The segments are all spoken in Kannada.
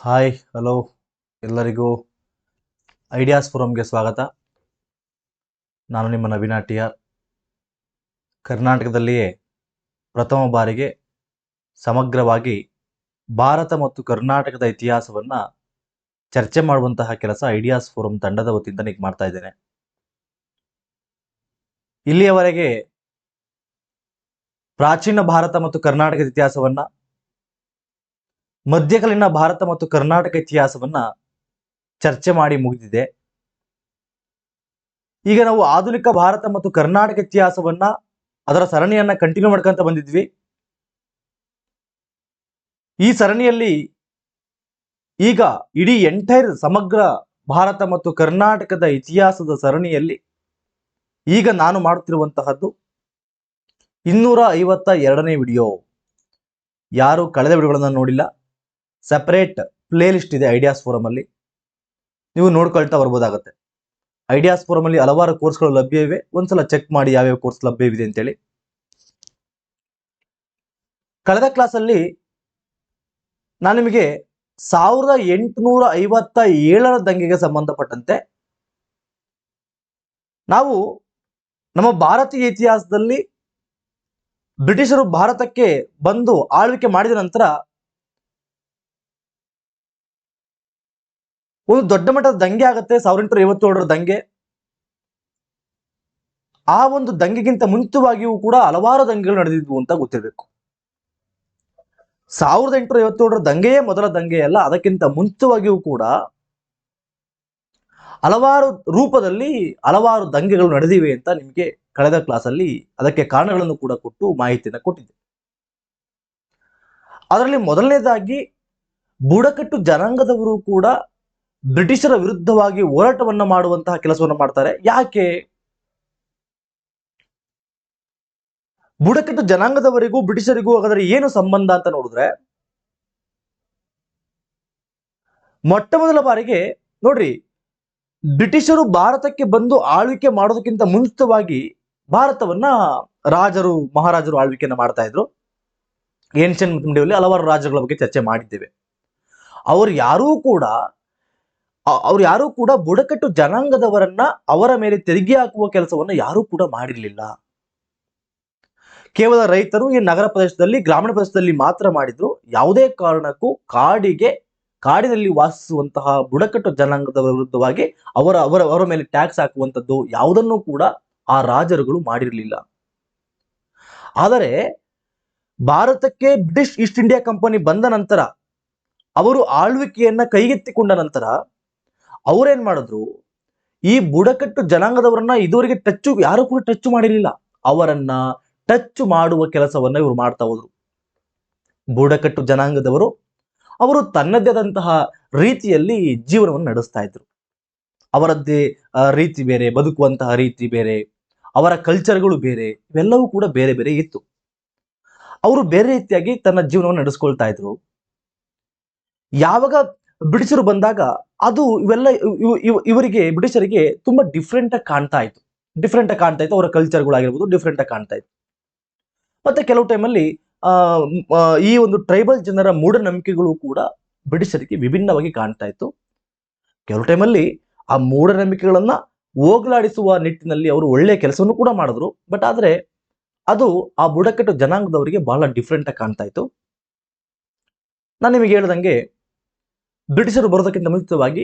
ಹಾಯ್ ಹಲೋ ಎಲ್ಲರಿಗೂ ಐಡಿಯಾಸ್ ಫೋರಮ್ಗೆ ಸ್ವಾಗತ. ನಾನು ನಿಮ್ಮ ನವೀನ ಟಿ ಆರ್. ಕರ್ನಾಟಕದಲ್ಲಿಯೇ ಪ್ರಥಮ ಬಾರಿಗೆ ಸಮಗ್ರವಾಗಿ ಭಾರತ ಮತ್ತು ಕರ್ನಾಟಕದ ಇತಿಹಾಸವನ್ನು ಚರ್ಚೆ ಮಾಡುವಂತಹ ಕೆಲಸ ಐಡಿಯಾಸ್ ಫೋರಂ ತಂಡದ ವತಿಯಿಂದ ಈಗ ಮಾಡ್ತಾ ಇದ್ದೇನೆ. ಇಲ್ಲಿಯವರೆಗೆ ಪ್ರಾಚೀನ ಭಾರತ ಮತ್ತು ಕರ್ನಾಟಕದ ಇತಿಹಾಸವನ್ನ, ಮಧ್ಯಕಾಲೀನ ಭಾರತ ಮತ್ತು ಕರ್ನಾಟಕ ಇತಿಹಾಸವನ್ನ ಚರ್ಚೆ ಮಾಡಿ ಮುಗಿದಿದೆ. ಈಗ ನಾವು ಆಧುನಿಕ ಭಾರತ ಮತ್ತು ಕರ್ನಾಟಕ ಇತಿಹಾಸವನ್ನ ಅದರ ಸರಣಿಯನ್ನ ಕಂಟಿನ್ಯೂ ಮಾಡ್ಕೊಂತ ಬಂದಿದ್ವಿ. ಈ ಸರಣಿಯಲ್ಲಿ ಈಗ ಇಡೀ ಎಂಟೈರ್ ಸಮಗ್ರ ಭಾರತ ಮತ್ತು ಕರ್ನಾಟಕದ ಇತಿಹಾಸದ ಸರಣಿಯಲ್ಲಿ ಈಗ ನಾನು ಮಾಡುತ್ತಿರುವಂತಹದ್ದು 252ನೇ ವಿಡಿಯೋ. ಯಾರು ಕಳೆದ ವಿಡಿಯೋಗಳನ್ನ ನೋಡಿಲ್ಲ, ಸೆಪರೇಟ್ ಪ್ಲೇ ಲಿಸ್ಟ್ ಇದೆ ಐಡಿಯಾಸ್ ಫೋರಮ್ ಅಲ್ಲಿ, ನೀವು ನೋಡ್ಕೊಳ್ತಾ ಬರ್ಬೋದಾಗತ್ತೆ. ಐಡಿಯಾಸ್ ಫೋರಮ್ ಅಲ್ಲಿ ಹಲವಾರು ಕೋರ್ಸ್ಗಳು ಲಭ್ಯ ಇವೆ. ಒಂದ್ಸಲ ಚೆಕ್ ಮಾಡಿ ಯಾವ್ಯಾವ ಕೋರ್ಸ್ ಲಭ್ಯವಿದೆ ಅಂತೇಳಿ. ಕಳೆದ ಕ್ಲಾಸಲ್ಲಿ ನಾನು ನಿಮಗೆ 1857ರ ದಂಗೆಗೆ ಸಂಬಂಧಪಟ್ಟಂತೆ ನಾವು ನಮ್ಮ ಭಾರತೀಯ ಇತಿಹಾಸದಲ್ಲಿ ಬ್ರಿಟಿಷರು ಭಾರತಕ್ಕೆ ಬಂದು ಆಳ್ವಿಕೆ ಮಾಡಿದ ನಂತರ ಒಂದು ದೊಡ್ಡ ಮಟ್ಟದ ದಂಗೆ ಆಗುತ್ತೆ, 1857ರ ದಂಗೆ. ಆ ಒಂದು ದಂಗೆಗಿಂತ ಮುಂಚಿತವಾಗಿಯೂ ಕೂಡ ಹಲವಾರು ದಂಗೆಗಳು ನಡೆದಿದ್ವು ಅಂತ ಗೊತ್ತಿರಬೇಕು. 1857ರ ದಂಗೆಯೇ ಮೊದಲ ದಂಗೆ ಅಲ್ಲ, ಅದಕ್ಕಿಂತ ಮುಂಚಿತವಾಗಿಯೂ ಕೂಡ ಹಲವಾರು ರೂಪದಲ್ಲಿ ಹಲವಾರು ದಂಗೆಗಳು ನಡೆದಿವೆ ಅಂತ ನಿಮಗೆ ಕಳೆದ ಕ್ಲಾಸಲ್ಲಿ ಅದಕ್ಕೆ ಕಾರಣಗಳನ್ನು ಕೂಡ ಕೊಟ್ಟು ಮಾಹಿತಿಯನ್ನು ಕೊಟ್ಟಿದ್ದೆ. ಅದರಲ್ಲಿ ಮೊದಲನೇದಾಗಿ ಬುಡಕಟ್ಟು ಜನಾಂಗದವರು ಕೂಡ ಬ್ರಿಟಿಷರ ವಿರುದ್ಧವಾಗಿ ಹೋರಾಟವನ್ನ ಮಾಡುವಂತಹ ಕೆಲಸವನ್ನು ಮಾಡ್ತಾರೆ. ಯಾಕೆ? ಬುಡಕಟ್ಟು ಜನಾಂಗದವರಿಗೂ ಬ್ರಿಟಿಷರಿಗೂ ಹಾಗಾದ್ರೆ ಏನು ಸಂಬಂಧ ಅಂತ ನೋಡಿದ್ರೆ, ಮೊಟ್ಟ ಮೊದಲ ಬಾರಿಗೆ ನೋಡ್ರಿ, ಬ್ರಿಟಿಷರು ಭಾರತಕ್ಕೆ ಬಂದು ಆಳ್ವಿಕೆ ಮಾಡೋದಕ್ಕಿಂತ ಮುಂಚಿತವಾಗಿ ಭಾರತವನ್ನ ರಾಜರು ಮಹಾರಾಜರು ಆಳ್ವಿಕೆಯನ್ನ ಮಾಡ್ತಾ ಇದ್ರು. ಏನ್ಷಿಯಂಟ್ ಇಂಡಿಯಾದಲ್ಲಿ ಹಲವಾರು ರಾಜ್ಯಗಳ ಬಗ್ಗೆ ಚರ್ಚೆ ಮಾಡಿದ್ದೇವೆ. ಅವ್ರು ಯಾರೂ ಕೂಡ ಬುಡಕಟ್ಟು ಜನಾಂಗದವರನ್ನ ಅವರ ಮೇಲೆ ತೆರಿಗೆ ಹಾಕುವ ಕೆಲಸವನ್ನ ಯಾರೂ ಕೂಡ ಮಾಡಿರಲಿಲ್ಲ. ಕೇವಲ ರೈತರು ಈ ನಗರ ಪ್ರದೇಶದಲ್ಲಿ, ಗ್ರಾಮೀಣ ಪ್ರದೇಶದಲ್ಲಿ ಮಾತ್ರ ಮಾಡಿದ್ರು. ಯಾವುದೇ ಕಾರಣಕ್ಕೂ ಕಾಡಿನಲ್ಲಿ ವಾಸಿಸುವಂತಹ ಬುಡಕಟ್ಟು ಜನಾಂಗದವರ ವಿರುದ್ಧವಾಗಿ ಅವರ ಮೇಲೆ ಟ್ಯಾಕ್ಸ್ ಹಾಕುವಂಥದ್ದು ಯಾವುದನ್ನು ಕೂಡ ಆ ರಾಜರುಗಳು ಮಾಡಿರಲಿಲ್ಲ. ಆದರೆ ಭಾರತಕ್ಕೆ ಬ್ರಿಟಿಷ್ ಈಸ್ಟ್ ಇಂಡಿಯಾ ಕಂಪನಿ ಬಂದ ನಂತರ, ಅವರು ಆಳ್ವಿಕೆಯನ್ನ ಕೈಗೆತ್ತಿಕೊಂಡ ನಂತರ ಅವರೇನ್ ಮಾಡಿದ್ರು, ಈ ಬುಡಕಟ್ಟು ಜನಾಂಗದವರನ್ನ ಇದುವರೆಗೆ ಯಾರು ಕೂಡ ಟಚ್ ಮಾಡಿರಲಿಲ್ಲ. ಅವರನ್ನ ಟಚ್ ಮಾಡುವ ಕೆಲಸವನ್ನ ಇವರು ಮಾಡ್ತಾ ಹೋದ್ರು. ಬುಡಕಟ್ಟು ಜನಾಂಗದವರು ಅವರು ತನ್ನದೇ ಆದಂತಹ ರೀತಿಯಲ್ಲಿ ಜೀವನವನ್ನು ನಡೆಸ್ತಾ ಇದ್ರು. ಅವರದ್ದೇ ರೀತಿ ಬೇರೆ, ಬದುಕುವಂತಹ ರೀತಿ ಬೇರೆ, ಅವರ ಕಲ್ಚರ್ಗಳು ಬೇರೆ, ಇವೆಲ್ಲವೂ ಕೂಡ ಬೇರೆ ಬೇರೆ ಇತ್ತು. ಅವರು ಬೇರೆ ರೀತಿಯಾಗಿ ತನ್ನ ಜೀವನವನ್ನು ನಡೆಸ್ಕೊಳ್ತಾ ಇದ್ರು. ಯಾವಾಗ ಬ್ರಿಟಿಷರು ಬಂದಾಗ ಅದು ಇವರಿಗೆ ಬ್ರಿಟಿಷರಿಗೆ ತುಂಬಾ ಡಿಫ್ರೆಂಟ್ ಆಗಿ ಕಾಣ್ತಾ ಇತ್ತು. ಅವರ ಕಲ್ಚರ್ಗಳಾಗಿರ್ಬೋದು ಡಿಫ್ರೆಂಟ್ ಆಗಿ ಕಾಣ್ತಾ ಇತ್ತು. ಮತ್ತೆ ಕೆಲವು ಟೈಮಲ್ಲಿ ಈ ಒಂದು ಟ್ರೈಬಲ್ ಜನರ ಮೂಢನಂಬಿಕೆಗಳು ಕೂಡ ಬ್ರಿಟಿಷರಿಗೆ ವಿಭಿನ್ನವಾಗಿ ಕಾಣ್ತಾ ಇತ್ತು. ಕೆಲವು ಟೈಮಲ್ಲಿ ಆ ಮೂಢನಂಬಿಕೆಗಳನ್ನ ಹೋಗಲಾಡಿಸುವ ನಿಟ್ಟಿನಲ್ಲಿ ಅವರು ಒಳ್ಳೆಯ ಕೆಲಸವನ್ನು ಕೂಡ ಮಾಡಿದ್ರು. ಬಟ್ ಆದ್ರೆ ಅದು ಆ ಬುಡಕಟ್ಟು ಜನಾಂಗದವರಿಗೆ ಬಹಳ ಡಿಫ್ರೆಂಟ್ ಆಗಿ ಕಾಣ್ತಾ ಇತ್ತು. ನಾನು ನಿಮಗೆ ಹೇಳ್ದಂಗೆ, ಬ್ರಿಟಿಷರು ಬರೋದಕ್ಕಿಂತ ಮುಂಚಿತವಾಗಿ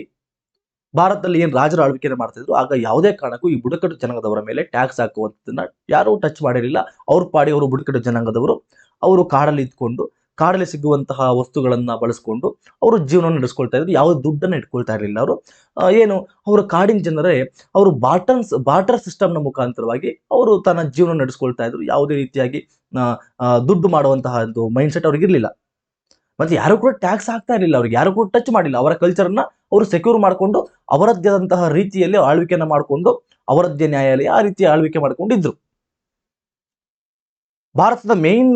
ಭಾರತದಲ್ಲಿ ಏನು ರಾಜರ ಆಳ್ವಿಕೆಯನ್ನು ಮಾಡ್ತಿದ್ರು, ಆಗ ಯಾವುದೇ ಕಾರಣಕ್ಕೂ ಈ ಬುಡಕಟ್ಟು ಜನಾಂಗದವರ ಮೇಲೆ ಟ್ಯಾಕ್ಸ್ ಹಾಕುವಂಥದ್ದನ್ನ ಯಾರೂ ಟಚ್ ಮಾಡಿರಲಿಲ್ಲ. ಅವ್ರ ಪಾಡಿ ಅವರು ಬುಡಕಟ್ಟು ಜನಾಂಗದವರು ಅವರು ಕಾಡಲ್ಲಿ ಇದ್ಕೊಂಡು, ಕಾಡಲ್ಲಿ ಸಿಗುವಂತಹ ವಸ್ತುಗಳನ್ನ ಬಳಸ್ಕೊಂಡು ಅವರು ಜೀವನವನ್ನು ನಡೆಸ್ಕೊಳ್ತಾ ಇದ್ರು. ಯಾವುದೇ ದುಡ್ಡನ್ನು ಇಟ್ಕೊಳ್ತಾ ಇರಲಿಲ್ಲ. ಅವರು ಅವರ ಕಾಡಿನ ಜನರೇ ಅವರು ಬಾರ್ಟರ್ ಸಿಸ್ಟಮ್ನ ಮುಖಾಂತರವಾಗಿ ಅವರು ತನ್ನ ಜೀವನ ನಡೆಸ್ಕೊಳ್ತಾ ಇದ್ರು. ಯಾವುದೇ ರೀತಿಯಾಗಿ ದುಡ್ಡು ಮಾಡುವಂತಹ ಒಂದು ಮೈಂಡ್ ಸೆಟ್ ಅವ್ರಿಗೆ ಇರಲಿಲ್ಲ. ಮತ್ತೆ ಯಾರು ಕೂಡ ಟ್ಯಾಕ್ಸ್ ಹಾಕ್ತಾ ಇರಲಿಲ್ಲ. ಅವ್ರಿಗೆ ಯಾರು ಕೂಡ ಟಚ್ ಮಾಡಿಲ್ಲ. ಅವರ ಕಲ್ಚರ್ನ ಅವರು ಸೆಕ್ಯೂರ್ ಮಾಡಿಕೊಂಡು ಅವರದ್ದೇ ಆದಂತಹ ರೀತಿಯಲ್ಲಿ ಆಳ್ವಿಕೆಯನ್ನ ಮಾಡಿಕೊಂಡು, ಅವರದ್ದೇ ನ್ಯಾಯಾಲಯ ಆ ರೀತಿ ಆಳ್ವಿಕೆ ಮಾಡ್ಕೊಂಡಿದ್ರು. ಭಾರತದ ಮೇನ್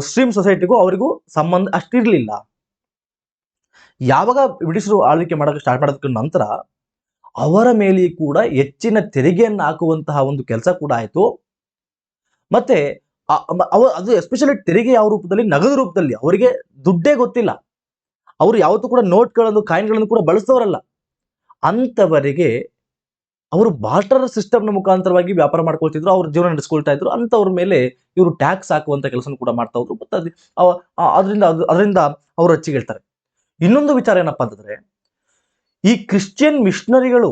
ಸ್ಟ್ರೀಮ್ ಸೊಸೈಟಿಗೂ ಅವರಿಗೂ ಸಂಬಂಧ ಅಷ್ಟಿರ್ಲಿಲ್ಲ. ಯಾವಾಗ ಬ್ರಿಟಿಷರು ಆಳ್ವಿಕೆ ಮಾಡಕ್ಕೆ ಸ್ಟಾರ್ಟ್ ಮಾಡೋದಕ್ಕೆ ನಂತರ ಅವರ ಮೇಲೆ ಕೂಡ ಹೆಚ್ಚಿನ ತೆರಿಗೆಯನ್ನು ಹಾಕುವಂತಹ ಒಂದು ಕೆಲಸ ಕೂಡ ಆಯ್ತು. ಮತ್ತೆ ಅದು ಎಸ್ಪೆಷಲಿ ತೆರಿಗೆ ಯಾವ ರೂಪದಲ್ಲಿ, ನಗದು ರೂಪದಲ್ಲಿ. ಅವರಿಗೆ ದುಡ್ಡೇ ಗೊತ್ತಿಲ್ಲ. ಅವರು ಯಾವತ್ತೂ ಕೂಡ ನೋಟ್ಗಳನ್ನು ಕಾಯಿನ್ಗಳನ್ನು ಕೂಡ ಬಳಸಿದವರಲ್ಲ. ಅಂತವರಿಗೆ ಅವರು ಬಾರ್ಟರ್ ಸಿಸ್ಟಮ್ನ ಮುಖಾಂತರವಾಗಿ ವ್ಯಾಪಾರ ಮಾಡ್ಕೊಳ್ತಿದ್ರು, ಅವ್ರ ಜೀವನ ನಡೆಸ್ಕೊಳ್ತಾ ಇದ್ರು. ಅಂತವ್ರ ಮೇಲೆ ಇವರು ಟ್ಯಾಕ್ಸ್ ಹಾಕುವಂತ ಕೆಲಸನೂ ಕೂಡ ಮಾಡ್ತಾ ಹೋದ್ರು. ಮತ್ತೆ ಅದರಿಂದ ಅವರು ರೊಚ್ಚಿಗೇಳ್ತಾರೆ. ಇನ್ನೊಂದು ವಿಚಾರ ಏನಪ್ಪಾ ಅಂತಂದ್ರೆ, ಈ ಕ್ರಿಶ್ಚಿಯನ್ ಮಿಷನರಿಗಳು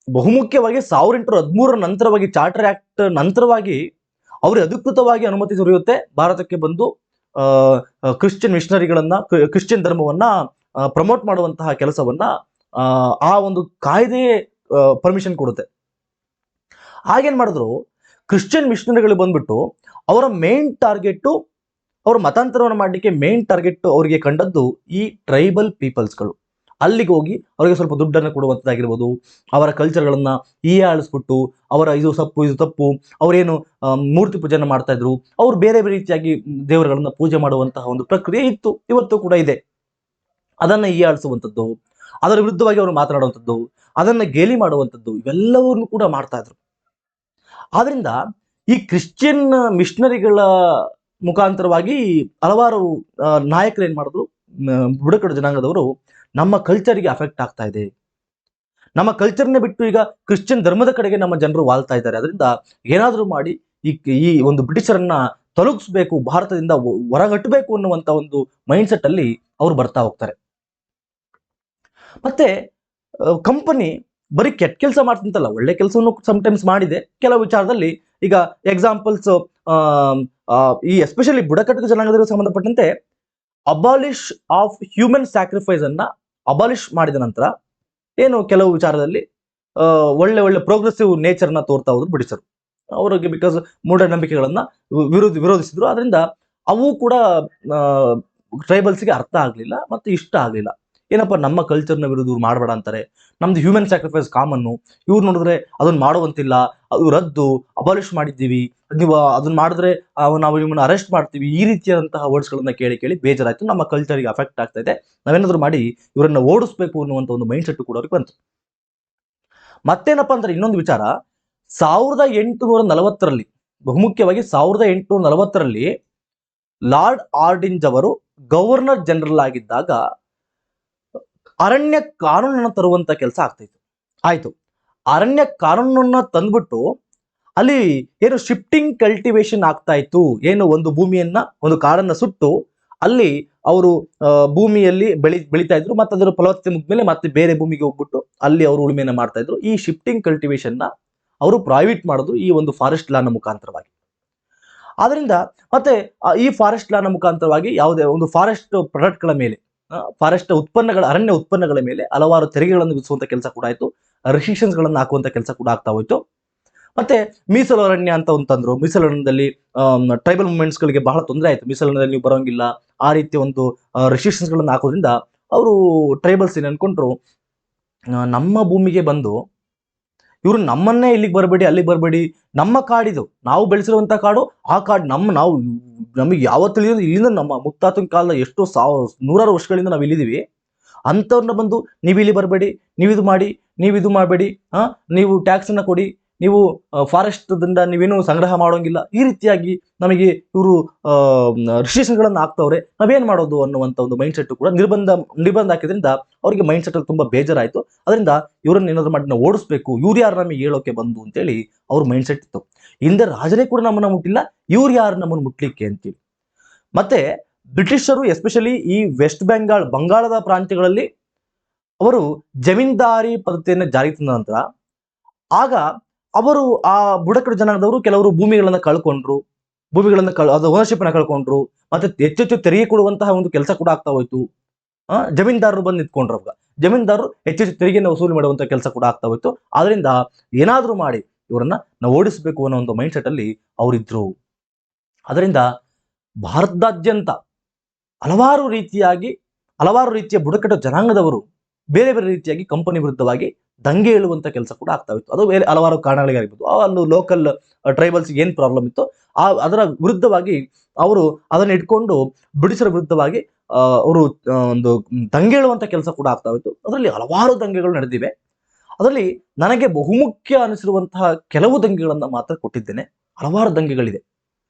ಬಹುಮುಖ್ಯವಾಗಿ 1813 ನಂತರವಾಗಿ, ಚಾರ್ಟರ್ ಆಕ್ಟ್ ನಂತರವಾಗಿ ಅವ್ರಿಗೆ ಅಧಿಕೃತವಾಗಿ ಅನುಮತಿ ದೊರೆಯುತ್ತೆ ಭಾರತಕ್ಕೆ ಬಂದು ಕ್ರಿಶ್ಚಿಯನ್ ಮಿಷನರಿಗಳನ್ನ, ಕ್ರಿಶ್ಚಿಯನ್ ಧರ್ಮವನ್ನ ಪ್ರಮೋಟ್ ಮಾಡುವಂತಹ ಕೆಲಸವನ್ನ ಆ ಒಂದು ಕಾಯ್ದೆ ಪರ್ಮಿಷನ್ ಕೊಡುತ್ತೆ. ಹಾಗೇನ್ ಮಾಡಿದ್ರು, ಕ್ರಿಶ್ಚಿಯನ್ ಮಿಷನರಿಗಳು ಬಂದ್ಬಿಟ್ಟು ಅವರ ಮೇನ್ ಟಾರ್ಗೆಟ್, ಅವರ ಮತಾಂತರವನ್ನು ಮಾಡಲಿಕ್ಕೆ ಮೇನ್ ಟಾರ್ಗೆಟ್ ಅವರಿಗೆ ಕಂಡದ್ದು ಈ ಟ್ರೈಬಲ್ ಪೀಪಲ್ಸ್ಗಳು. ಅಲ್ಲಿಗೆ ಹೋಗಿ ಅವರಿಗೆ ಸ್ವಲ್ಪ ದುಡ್ಡನ್ನು ಕೊಡುವಂಥದ್ದಾಗಿರ್ಬೋದು, ಅವರ ಕಲ್ಚರ್ಗಳನ್ನ ಹೀಯಾಳಿಸ್ಬಿಟ್ಟು ಅವರ ಇದು ತಪ್ಪು, ಅವರೇನು ಮೂರ್ತಿ ಪೂಜೆನ ಮಾಡ್ತಾ ಇದ್ರು, ಅವ್ರು ಬೇರೆ ಬೇರೆ ರೀತಿಯಾಗಿ ದೇವರುಗಳನ್ನ ಪೂಜೆ ಮಾಡುವಂತಹ ಒಂದು ಪ್ರಕ್ರಿಯೆ ಇತ್ತು, ಇವತ್ತು ಕೂಡ ಇದೆ. ಅದನ್ನ ಹೀಯಾಳಿಸುವಂಥದ್ದು, ಅದರ ವಿರುದ್ಧವಾಗಿ ಅವರು ಮಾತನಾಡುವಂಥದ್ದು, ಅದನ್ನ ಗೇಲಿ ಮಾಡುವಂಥದ್ದು, ಇವೆಲ್ಲವನ್ನೂ ಕೂಡ ಮಾಡ್ತಾ ಇದ್ರು. ಆದ್ರಿಂದ ಈ ಕ್ರಿಶ್ಚಿಯನ್ ಮಿಷನರಿಗಳ ಮುಖಾಂತರವಾಗಿ ಹಲವಾರು ನಾಯಕರು ಏನ್ ಮಾಡಿದ್ರು, ಬುಡಕಟ್ಟು ಜನಾಂಗದವರು ನಮ್ಮ ಕಲ್ಚರ್ಗೆ ಅಫೆಕ್ಟ್ ಆಗ್ತಾ ಇದೆ, ನಮ್ಮ ಕಲ್ಚರ್ನೇ ಬಿಟ್ಟು ಈಗ ಕ್ರಿಶ್ಚಿಯನ್ ಧರ್ಮದ ಕಡೆಗೆ ನಮ್ಮ ಜನರು ವಾಲ್ತಾ ಇದ್ದಾರೆ, ಅದರಿಂದ ಏನಾದರೂ ಮಾಡಿ ಈ ಒಂದು ಬ್ರಿಟಿಷರನ್ನ ತೊಲಗಿಸ್ಬೇಕು, ಭಾರತದಿಂದ ಹೊರಗಟ್ಟಬೇಕು ಅನ್ನುವಂತ ಒಂದು ಮೈಂಡ್ ಸೆಟ್ ಅಲ್ಲಿ ಅವ್ರು ಬರ್ತಾ ಹೋಗ್ತಾರೆ. ಮತ್ತೆ ಕಂಪನಿ ಬರೀ ಕೆಟ್ಟ ಕೆಲಸ ಮಾಡ್ತಂತಲ್ಲ, ಒಳ್ಳೆ ಕೆಲಸವನ್ನು ಸಮಟೈಮ್ಸ್ ಮಾಡಿದೆ ಕೆಲವು ವಿಚಾರದಲ್ಲಿ. ಈಗ ಎಕ್ಸಾಂಪಲ್ಸ್, ಈ ಎಸ್ಪೆಷಲಿ ಬುಡಕಟ್ಟು ಜನಾಂಗದವರಿಗೆ ಸಂಬಂಧಪಟ್ಟಂತೆ ಅಬಾಲಿಷ್ ಆಫ್ ಹ್ಯೂಮನ್ ಸ್ಯಾಕ್ರಿಫೈಸ್ ಅನ್ನ ಅಬಾಲಿಷ್ ಮಾಡಿದ ನಂತರ ಏನು ಕೆಲವು ವಿಚಾರದಲ್ಲಿ ಒಳ್ಳೆ ಒಳ್ಳೆ ಪ್ರೋಗ್ರೆಸಿವ್ ನೇಚರ್ನ ತೋರ್ತಾ ಹೋದ್ರು ಬ್ರಿಟಿಷರು ಅವರಿಗೆ. ಬಿಕಾಸ್ ಮೂಢನಂಬಿಕೆಗಳನ್ನ ವಿರೋಧಿಸಿದ್ರು, ಅದರಿಂದ ಅವು ಕೂಡ ಟ್ರೈಬಲ್ಸ್ಗೆ ಅರ್ಥ ಆಗ್ಲಿಲ್ಲ ಮತ್ತೆ ಇಷ್ಟ ಆಗ್ಲಿಲ್ಲ. ಏನಪ್ಪ, ನಮ್ಮ ಕಲ್ಚರ್ನ ವಿರುದ್ಧ ಇವ್ರು ಮಾಡಬೇಡ ಅಂತಾರೆ, ನಮ್ದು ಹ್ಯೂಮನ್ ಸ್ಯಾಕ್ರಿಫೈಸ್ ಕಾಮನ್ನು, ಇವ್ರು ನೋಡಿದ್ರೆ ಅದನ್ನ ಮಾಡುವಂತಿಲ್ಲ, ಅದು ರದ್ದು, ಅಬಾಲಿಷ್ ಮಾಡಿದ್ದೀವಿ, ನೀವು ಅದನ್ನ ಮಾಡಿದ್ರೆ ನಾವು ನಿಮ್ಮನ್ನ ಅರೆಸ್ಟ್ ಮಾಡ್ತೀವಿ, ಈ ರೀತಿಯಾದಂತಹ ವರ್ಡ್ಸ್ಗಳನ್ನ ಕೇಳಿ ಕೇಳಿ ಬೇಜಾರಾಯ್ತು, ನಮ್ಮ ಕಲ್ಚರ್ಗೆ ಅಫೆಕ್ಟ್ ಆಗ್ತಾ ಇದೆ, ನಾವೇನಾದ್ರೂ ಮಾಡಿ ಇವರನ್ನ ಓಡಿಸ್ಬೇಕು ಅನ್ನುವಂಥ ಒಂದು ಮೈಂಡ್ ಸೆಟ್ ಕೂಡ ಅವ್ರಿಗೆ ಬಂತು. ಮತ್ತೇನಪ್ಪಾ ಅಂದ್ರೆ ಇನ್ನೊಂದು ವಿಚಾರ, 1840ರಲ್ಲಿ, ಬಹುಮುಖ್ಯವಾಗಿ 1840ರಲ್ಲಿ ಲಾರ್ಡ್ ಆರ್ಡಿಂಜ್ ಅವರು ಗವರ್ನರ್ ಜನರಲ್ ಆಗಿದ್ದಾಗ ಅರಣ್ಯ ಕಾನೂನನ್ನು ತರುವಂತ ಕೆಲಸ ಆಯ್ತು. ಅರಣ್ಯ ಕಾನೂನನ್ನ ತಂದ್ಬಿಟ್ಟು ಅಲ್ಲಿ ಏನು ಶಿಫ್ಟಿಂಗ್ ಕಲ್ಟಿವೇಶನ್ ಆಗ್ತಾ ಇತ್ತು, ಏನು ಒಂದು ಭೂಮಿಯನ್ನ, ಒಂದು ಕಾಡನ್ನ ಸುಟ್ಟು ಅಲ್ಲಿ ಅವರು ಭೂಮಿಯಲ್ಲಿ ಬೆಳೀತಾ ಇದ್ರು, ಮತ್ತೆ ಅದರ ಫಲವತ್ತತೆ ಮುಗಿದ್ಮೇಲೆ ಮತ್ತೆ ಬೇರೆ ಭೂಮಿಗೆ ಹೋಗ್ಬಿಟ್ಟು ಅಲ್ಲಿ ಅವರು ಉಳುಮೆಯನ್ನ ಮಾಡ್ತಾ ಇದ್ರು. ಈ ಶಿಫ್ಟಿಂಗ್ ಕಲ್ಟಿವೇಶನ್ ನ ಅವರು ಪ್ರೈವೇಟ್ ಮಾಡಿದ್ರು ಈ ಒಂದು ಫಾರೆಸ್ಟ್ ಲಾನ ಮುಖಾಂತರವಾಗಿ. ಆದ್ರಿಂದ ಮತ್ತೆ ಈ ಫಾರೆಸ್ಟ್ ಲಾನ ಮುಖಾಂತರವಾಗಿ ಯಾವುದೇ ಒಂದು ಫಾರೆಸ್ಟ್ ಪ್ರಾಡಕ್ಟ್ಗಳ ಮೇಲೆ, ಫಾರೆಸ್ಟ್ ಉತ್ಪನ್ನಗಳ, ಅರಣ್ಯ ಉತ್ಪನ್ನಗಳ ಮೇಲೆ ಹಲವಾರು ತೆರಿಗೆಗಳನ್ನು ವಿಧಿಸುವಂತ ಕೆಲಸ ಕೂಡ ಆಯ್ತು, ರೆಸ್ಟ್ರಿಕ್ಷನ್ಸ್ ಗಳನ್ನ ಹಾಕುವಂತ ಕೆಲಸ ಕೂಡ ಆಗ್ತಾ ಹೋಯ್ತು. ಮತ್ತೆ ಮೀಸಲು ಅರಣ್ಯ ಅಂತ ಅಂತಂದ್ರು, ಮೀಸಲು ಅರಣ್ಯದಲ್ಲಿ ಟ್ರೈಬಲ್ ಮೂವ್ಮೆಂಟ್ಸ್ ಗಳಿಗೆ ಬಹಳ ತೊಂದರೆ ಆಯ್ತು, ಮೀಸಲು ಅರಣ್ಯದಲ್ಲಿ ನೀವು ಬರೋಂಗಿಲ್ಲ, ಆ ರೀತಿಯ ಒಂದು ರೆಸ್ಟ್ರಿಕ್ಷನ್ಸ್ ಗಳನ್ನ ಹಾಕೋದ್ರಿಂದ ಅವರು ಟ್ರೈಬಲ್ಸ್ ಏನ್ ಅನ್ಕೊಂಡ್ರು, ನಮ್ಮ ಭೂಮಿಗೆ ಬಂದು ಇವರು ನಮ್ಮನ್ನೇ ಇಲ್ಲಿಗೆ ಬರಬೇಡಿ, ಅಲ್ಲಿಗೆ ಬರಬೇಡಿ, ನಮ್ಮ ಕಾಡಿದು, ನಾವು ಬೆಳೆಸಿರುವಂತ ಕಾಡು, ಆ ಕಾಡು ನಮಗೆ ಯಾವತ್ತು ಇಲ್ಲಿಂದ ನಮ್ಮ ಮುತ್ತಾತನ ಕಾಲದ ಎಷ್ಟೋ ನೂರಾರು ವರ್ಷಗಳಿಂದ ನಾವು ಇಲ್ಲಿದ್ದೀವಿ, ಅಂಥವ್ರನ್ನ ಬಂದು ನೀವು ಇಲ್ಲಿ ಬರಬೇಡಿ, ನೀವು ಇದು ಮಾಡಿ, ನೀವು ಇದು ಮಾಡಬೇಡಿ, ನೀವು ಟ್ಯಾಕ್ಸ್ ಅನ್ನ ಕೊಡಿ, ನೀವು ಫಾರೆಸ್ಟ್ ದಿಂದ ನೀವೇನು ಸಂಗ್ರಹ ಮಾಡೋಂಗಿಲ್ಲ, ಈ ರೀತಿಯಾಗಿ ನಮಗೆ ಇವರು ರಿಸ್ಟ್ರಿಕ್ಷನ್ಗಳನ್ನ ಹಾಕ್ತವ್ರೆ, ನಾವೇನ್ ಮಾಡೋದು ಅನ್ನುವಂಥ ಒಂದು ಮೈಂಡ್ ಸೆಟ್ ಕೂಡ ನಿರ್ಬಂಧ ಹಾಕಿದ್ರಿಂದ ಅವರಿಗೆ ಮೈಂಡ್ ಸೆಟ್ ಅಲ್ಲಿ ತುಂಬಾ ಬೇಜಾರಾಯ್ತು. ಅದರಿಂದ ಇವರನ್ನ ಏನಾದ್ರು ಮಾಡಿ ನಾವು ಓಡಿಸ್ಬೇಕು, ಇವ್ರು ಯಾರು ನಮಗೆ ಹೇಳೋಕೆ ಬಂದು ಅಂತೇಳಿ ಅವ್ರ ಮೈಂಡ್ ಸೆಟ್ ಇತ್ತು. ಹಿಂದೆ ರಾಜರೇ ಕೂಡ ನಮ್ಮನ್ನ ಮುಟ್ಟಿಲ್ಲ, ಇವ್ರು ಯಾರು ನಮ್ಮನ್ನು ಮುಟ್ಲಿಕ್ಕೆ ಅಂತೇಳಿ. ಮತ್ತೆ ಬ್ರಿಟಿಷರು ಎಸ್ಪೆಷಲಿ ಈ ವೆಸ್ಟ್ ಬಂಗಾಳದ ಪ್ರಾಂತ್ಯಗಳಲ್ಲಿ ಅವರು ಜಮೀನ್ದಾರಿ ಪದ್ಧತಿಯನ್ನು ಜಾರಿಗೆ ತಂದ ನಂತರ ಆಗ ಅವರು ಆ ಬುಡಕಟ್ಟು ಜನಾಂಗದವರು ಕೆಲವರು ಭೂಮಿಗಳನ್ನ ಕಳ್ಕೊಂಡ್ರು, ಅದು ಓನರ್ಶಿಪ್ ಅನ್ನ ಕಳ್ಕೊಂಡ್ರು, ಮತ್ತೆ ಹೆಚ್ಚೆಚ್ಚು ತೆರಿಗೆ ಕೊಡುವಂತಹ ಒಂದು ಕೆಲಸ ಕೂಡ ಆಗ್ತಾ ಹೋಯ್ತು. ಜಮೀನ್ದಾರರು ಬಂದು ನಿಂತ್ಕೊಂಡ್ರು, ಅವಾಗ ಜಮೀನ್ದಾರರು ಹೆಚ್ಚೆಚ್ಚು ತೆರಿಗೆಯನ್ನು ವಸೂಲಿ ಮಾಡುವಂತ ಕೆಲಸ ಕೂಡ ಆಗ್ತಾ ಹೋಯ್ತು. ಆದ್ರಿಂದ ಏನಾದ್ರೂ ಮಾಡಿ ಇವರನ್ನ ನಾವು ಓಡಿಸಬೇಕು ಅನ್ನೋ ಒಂದು ಮೈಂಡ್ ಸೆಟ್ ಅಲ್ಲಿ ಅವರಿದ್ರು. ಅದರಿಂದ ಭಾರತದಾದ್ಯಂತ ಹಲವಾರು ರೀತಿಯ ಬುಡಕಟ್ಟು ಜನಾಂಗದವರು ಬೇರೆ ಬೇರೆ ರೀತಿಯಾಗಿ ಕಂಪನಿ ವಿರುದ್ಧವಾಗಿ ದಂಗೆ ಏಳುವಂತ ಕೆಲಸ ಕೂಡ ಆಗ್ತಾ ಇತ್ತು. ಅದು ಬೇರೆ ಹಲವಾರು ಕಾರಣಗಳಿಗಾಗಿರ್ಬೋದು. ಅಲ್ಲೂ ಲೋಕಲ್ ಟ್ರೈಬಲ್ಸ್ ಏನ್ ಪ್ರಾಬ್ಲಮ್ ಇತ್ತು ಅದರ ವಿರುದ್ಧವಾಗಿ ಅವರು ಅದನ್ನ ಇಟ್ಕೊಂಡು ಬ್ರಿಟಿಷರ ವಿರುದ್ಧವಾಗಿ ಅವರು ಒಂದು ದಂಗೆ ಏಳುವಂತ ಕೆಲಸ ಕೂಡ ಆಗ್ತಾ ಇತ್ತು. ಅದರಲ್ಲಿ ಹಲವಾರು ದಂಗೆಗಳು ನಡೆದಿವೆ. ಅದರಲ್ಲಿ ನನಗೆ ಬಹುಮುಖ್ಯ ಅನಿಸಿರುವಂತಹ ಕೆಲವು ದಂಗೆಗಳನ್ನ ಮಾತ್ರ ಕೊಟ್ಟಿದ್ದೇನೆ. ಹಲವಾರು ದಂಗೆಗಳಿದೆ,